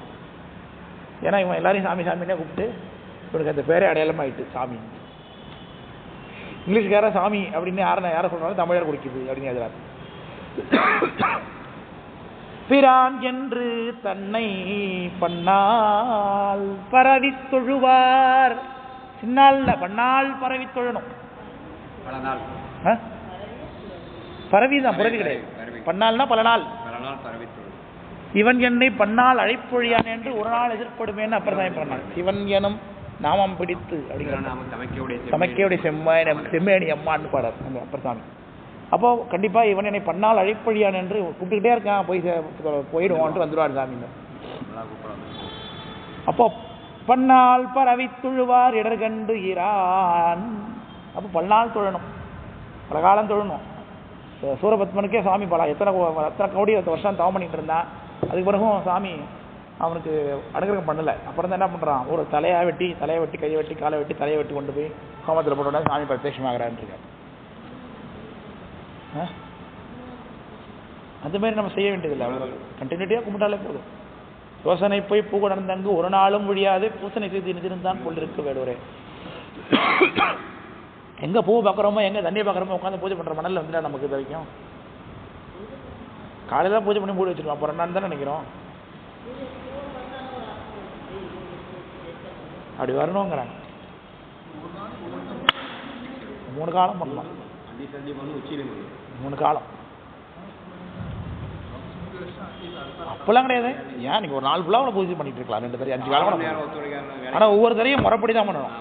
ஏன்னா இவன் எல்லாரையும் சாமி சாமின்னே கூப்பிட்டு இவனுக்கு அந்த பேரே அடையாளமாயிட்டு சாமி. இங்கிலீஷ்கார சாமி அப்படின்னு யாரை சொல்றாலும் தமிழர் குடிக்குது அப்படின்னு எழுதுறாரு. பிரான் என்று தன்னை பண்ணால் பரவி தொழுவார். சின்னால் பண்ணால் பரவி தொழணும். பரவிதான், புரவி கிடையாது. பன்னால்னா பல நாள். இவன் என்னை பன்னால் அழைப்பொழியான் என்று ஒரு நாள் எதிர்ப்படுமேன்னு அப்புறம் தான் பண்ணான். சிவன் எனும் நாமம் பிடித்து அப்படிங்கிற சமைக்கையுடைய செம்மேனி அம்மான்னு பாடார் அந்த அப்பர் சாமி. அப்போ கண்டிப்பா இவன் என்னை பன்னால் அழைப்பொழியான் என்று கூப்பிட்டுக்கிட்டே இருக்கான். போயிடுவான்ட்டு வந்துடுவார் சாமி. அப்போ பன்னால் பரவி துழுவார் இடர்கண்டு இரான். அப்போ பல்நாள் தொழணும், பல காலம் தொழணும். சூரபத்மனுக்கே சாமி எத்தனை கோடி வருஷம் தவம் பண்ணிட்டு இருந்தான். அதுக்கு பிறகும் சாமி அவனுக்கு அனுகிரகம் பண்ணலை. அப்புறம் தான் என்ன பண்ணுறான்? ஒரு தலையை வெட்டி கையை வெட்டி காலை வெட்டி தலையை வெட்டி கொண்டு போய் ஹோமத்தில் போட்டோட சாமி பிரத்யட்சமாகறான்னு இருக்காரு. அதுமாரி நம்ம செய்ய வேண்டியதில்லை. அவ்வளோ கண்டினியூட்டியாக கும்பிட்டாலே போதும். யோசனை போய் பூ நடந்தங்கு ஒரு நாளும் முடியாது பூசனை செய்து நிதிருந்தான் போலிருக்கு வேடுவரே. எங்கே பூ பார்க்குறோமோ எங்கே தண்ணியை பார்க்குறோமோ உட்காந்து பூஜை பண்ணுற மணலில் வந்துட்டா நமக்கு இது வரைக்கும். காலையில் பூஜை பண்ணி மூடி வச்சுருக்கோம், அப்புறம் என்னன்னு தான் நினைக்கிறோம். அப்படி வரணுங்கிறாங்க. 3 காலம் பண்ணலாம், 3 காலம். அப்பெல்லாம் கிடையாது. ஏன் நீங்கள் ஒரு 4 ஃபுல்லாக பூஜை பண்ணிட்டு இருக்கலாம், 2 தடவை 5 காலம். ஆனால் ஒவ்வொரு தடையும் முறைப்படி தான் பண்ணணும்.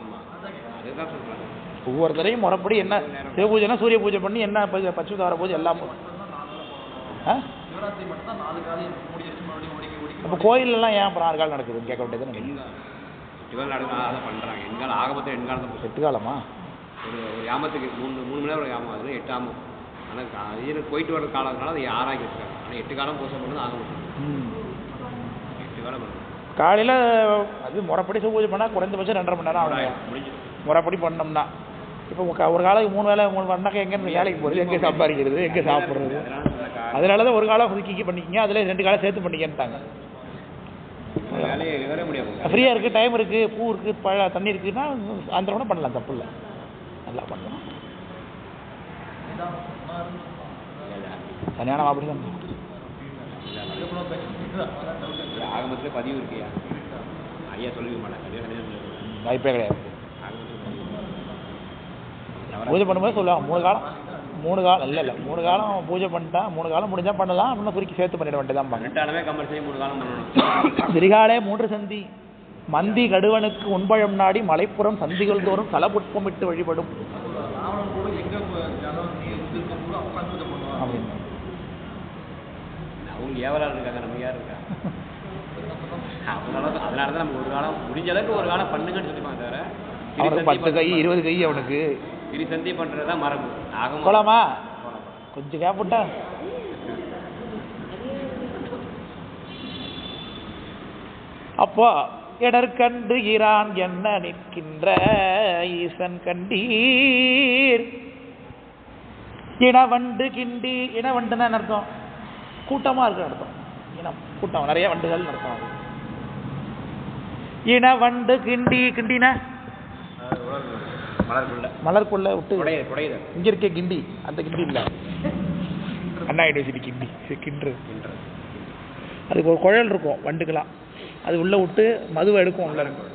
ஒவ்வொரு தடையும் முறைப்படி. என்ன சிவ பூஜைனா சூரிய பூஜை பண்ணி, என்ன பச்சுதார பூஜை எல்லாம். அப்போ கோயிலெல்லாம் ஏன் அப்புறம் 6 காலம் நடக்குதுன்னு கேட்க வேண்டியது. 8 காலமா? ஒரு யாமத்துக்கு 3 மணி நேரம் ஒரு யாமம், அது 8 ஆமம். ஆனால் இது போயிட்டு வர காலத்தினால அது 6 ஆகி வச்சுருக்காங்க. ஆனால் 8 காலம் பூஜை பண்ணது ஆக முடியும். 8 காலம் காலையில் அது முறைப்படி சிவ பூஜை பண்ணால் குறைந்தபட்சம் 2.5 மணி நேரம் ஆகும் முறைப்படி பண்ணோம்னா. இப்போ ஒரு காலைக்கு 3 வேளை 3 பண்ணாக்க எங்கே வேலைக்கு போகிறது, எங்கே சம்பாதிக்கிறது, எங்கே சாப்பிட்றது? அதனால தான் ஒரு காலம் ஒதுக்கி பண்ணிக்கிங்க, அதில் 2 காலம் சேர்த்து பண்ணிக்கன்ட்டாங்க. ஃப்ரீயாக இருக்குது, டைம் இருக்குது, பூ இருக்குது, தண்ணி இருக்குதுன்னா அந்த கூட பண்ணலாம், தப்பு இல்லை, நல்லா பண்ணலாம். கல்யாணம் அப்படி தான் ஆகமத்தில் பதிவு இருக்கியா ஐயா சொல்லிக்க மாட்டேன் வாய்ப்பே கிடையாது. பூஜை பண்ணும்போது சொல்லுவாங்க 3 காலம் இல்லை 3 காலம் பூஜை பண்ணிட்டா 3 காலம் முடிஞ்சா பண்ணலாம் அப்படின்னு குறிக்கி சேர்த்து பண்ணிட வேண்டியதான். 2 கம்பல்சரி 3 காலம் பண்ணணும். திரிகாலே 3 சந்தி மந்தி கடுவனுக்கு உண்பழம் நாடி மலைப்புறம் சந்திகள் தோறும் தலபுட்பமிட்டு வழிபடும் அப்படின்னு. அவங்க ஏவலாக இருக்காங்க, நம்ம யார் இருக்கா? அதனால தான் நம்ம ஒரு காலம் முடிஞ்ச அளவுக்கு ஒரு காலம் பண்ணுங்கன்னு சொல்லிப்பாங்க தவிர அவனுக்கு 10 கை 20 கை அவனுக்கு திரிசந்தி பண்ணுறது தான் மரபு. ஆகும் போலாமா? கொஞ்சம் கேப்புட்டா அப்போ இடர்கண்டு ஈரான் என்ன நிற்கின்ற ஈசன் கண்டீர் இனவண்டு கிண்டி. இனவண்டுன்னா என்ன அர்த்தம்? கூட்டமா இருக்கு அர்த்தம். இனம் கூட்டம், நிறைய வண்டுகள் அர்த்தம். இனவண்டு கிண்டி. கிண்டினா மலர்க்குள்ள விட்டு இங்க இருக்க கிண்டி, அந்த கிண்டி இல்ல அண்ணா யூனிவர்சிட்டி கிண்டி கிண்டு. அதுக்கு ஒரு குழல் இருக்கும் வண்டுக்கலாம், அது உள்ள விட்டு மதுவை எடுக்கும் உள்ள இருக்கும்.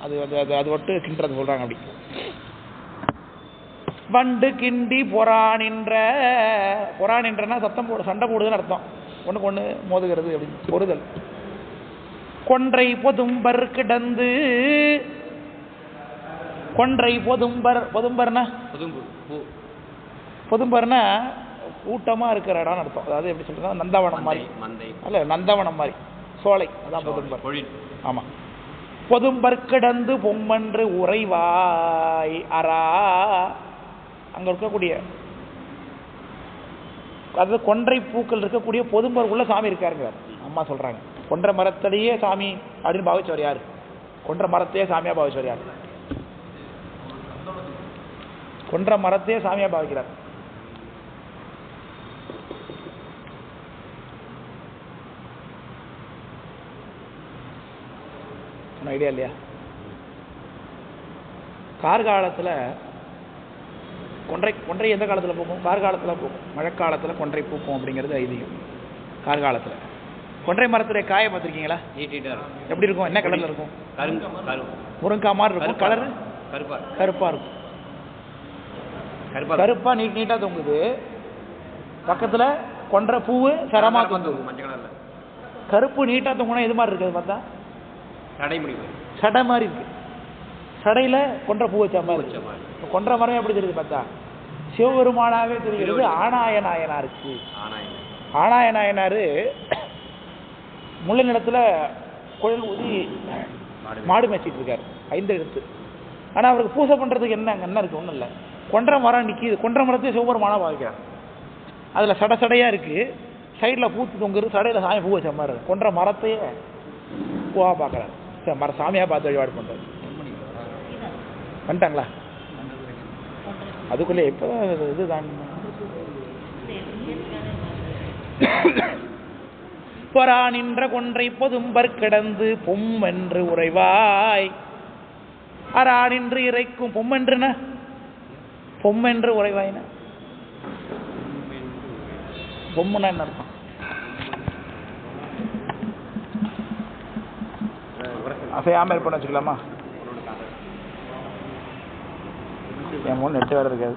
அது விட்டு கிண்டுறது சொல்றாங்க. அப்படி வண்டு கிண்டி பொறானின்றனா சத்தம் போடு, சண்டை போடுதுன்னு அர்த்தம். ஒண்ணுக்கு ஒண்ணு மோதுகிறது அப்படின்னு பொறுதல். கொன்றை பொதும்பர் கிடந்து. கொன்றை பொதும்பர்னா கூட்டமா இருக்கிற இடம்னு அர்த்தம். அதாவது எப்படி சொல்றது, நந்தவனம் மாதிரி அல்ல, நந்தவனம் மாதிரி சோலை, அதான் பொதும்பர். ஆமா. பொதும்பர் கிடந்து பொம்மன்று உறைவாய் அரா. அங்க இருக்கக்கூடிய அதாவது கொன்றை பூக்கள் இருக்கக்கூடிய பொதும்பருக்குள்ள சாமி இருக்காருங்க அம்மா சொல்றாங்க. கொன்ற மரத்திலேயே சாமி அப்படின்னு பாவிச்சவர் யாரு? கொன்ற மரத்தையே சாமியா பாவிச்சவர் யாரு? கொன்ற மரத்தையே சாமியா பாவிக்கிறார். ஐடியா இல்லையா? கார்காலத்துல கொன்றை எந்த காலத்துல பூக்கும்? கார்காலத்துல பூக்கும். மழைக்காலத்துல கொன்றை பூக்கும் அப்படிங்கிறது ஐதீகம். கார்காலத்துல கொன்றை மரத்துல காய பார்த்திருக்கீங்களா? எப்படி இருக்கும்? என்ன கலர்ல இருக்கும்? முருங்கா மாதிரி இருக்கும். கலர் கருப்பா இருக்கும். கருப்பா நீட்டா தொங்குது. பக்கத்துல கொன்ற பூவு சரமா தொங்குது. கருப்பு நீட்டா தொங்குனா எது மாதிரி இருக்குது பார்த்தா? சடை மாதிரி இருக்கு. சடையில கொன்ற பூ வச்ச மாதிரி. கொன்ற மரம் எப்படி தெரியுது பார்த்தா? சிவபெருமானாவே தெரிகிறது. ஆனாய நாயனாருக்கு. ஆனாய நாயனாரு முள்ள நிலத்துல குழல் ஊதி மாடு மேய்ச்சிட்டு இருக்காரு 5 எடுத்து. ஆனா அவருக்கு பூசை பண்றதுக்கு என்ன இருக்கு? ஒண்ணும் இல்லை. கொன்ற மரம் நிற்கிது. கொன்ற மரத்தையே சிவபெருமானா பாவிக்கிறார். அதுல சடையா இருக்கு, சைட்ல பூத்து தொங்குது, சடையில சாமி பூ வச்ச மாதிரி இருக்கு. கொன்ற மரத்தையே பூவா பாக்குறாரு, சாமியா பார்த்து வழிபாடு பண்றாரு. வந்துட்டாங்களா? அதுக்குள்ளே எப்ப இதுதான் பொறா நின்ற கொன்றை பொதும்பர் கிடந்து பொம்மென்று உறைவாய் அரா நின்று இறைக்கும். பொம்மென்றுனா பொம்மென்று உறைவாய்னா பொம்முனா என்ன அர்த்தம்? அசையாம இருப்போம்னு வச்சுக்கலாமா? என் மூணு நெட்டு வேற இருக்காது.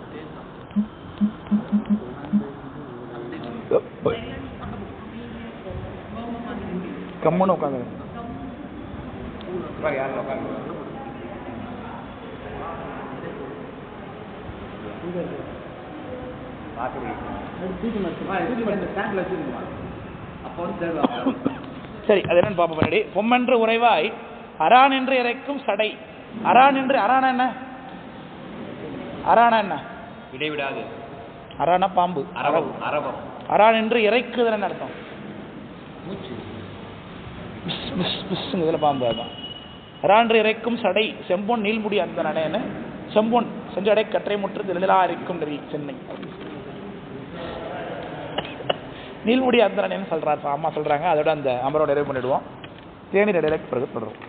கம்முன்னு உட்காந்து சரி, அது என்னன்னு பாப்போம். முன்னாடி பொம்மென்று உறைவாய் அரான் என்று இறைக்கும் சடை. அரான் என்று அரானா என்ன? அரானா என்ன? இடைவிடாது. அரானா பாம்பு. அரான் என்று இறைக்குது என்ன அர்த்தம்? இதுல பாம்பு. அதான் அரான் என்று இறைக்கும் சடை செம்பொன் நீள்முடி அந்த நடைன்னு. செம்பொன் செஞ்சடை கற்றை முற்று திருநிலா இருக்கும் நெறி சென்னை. நீள்முடி அந்த நடைன்னு சொல்றாரு அம்மா சொல்றாங்க. அதோட அந்த அமரோட நிறைவு பண்ணிடுவோம். தேநீர் இடையில பிறகு தொடரும்.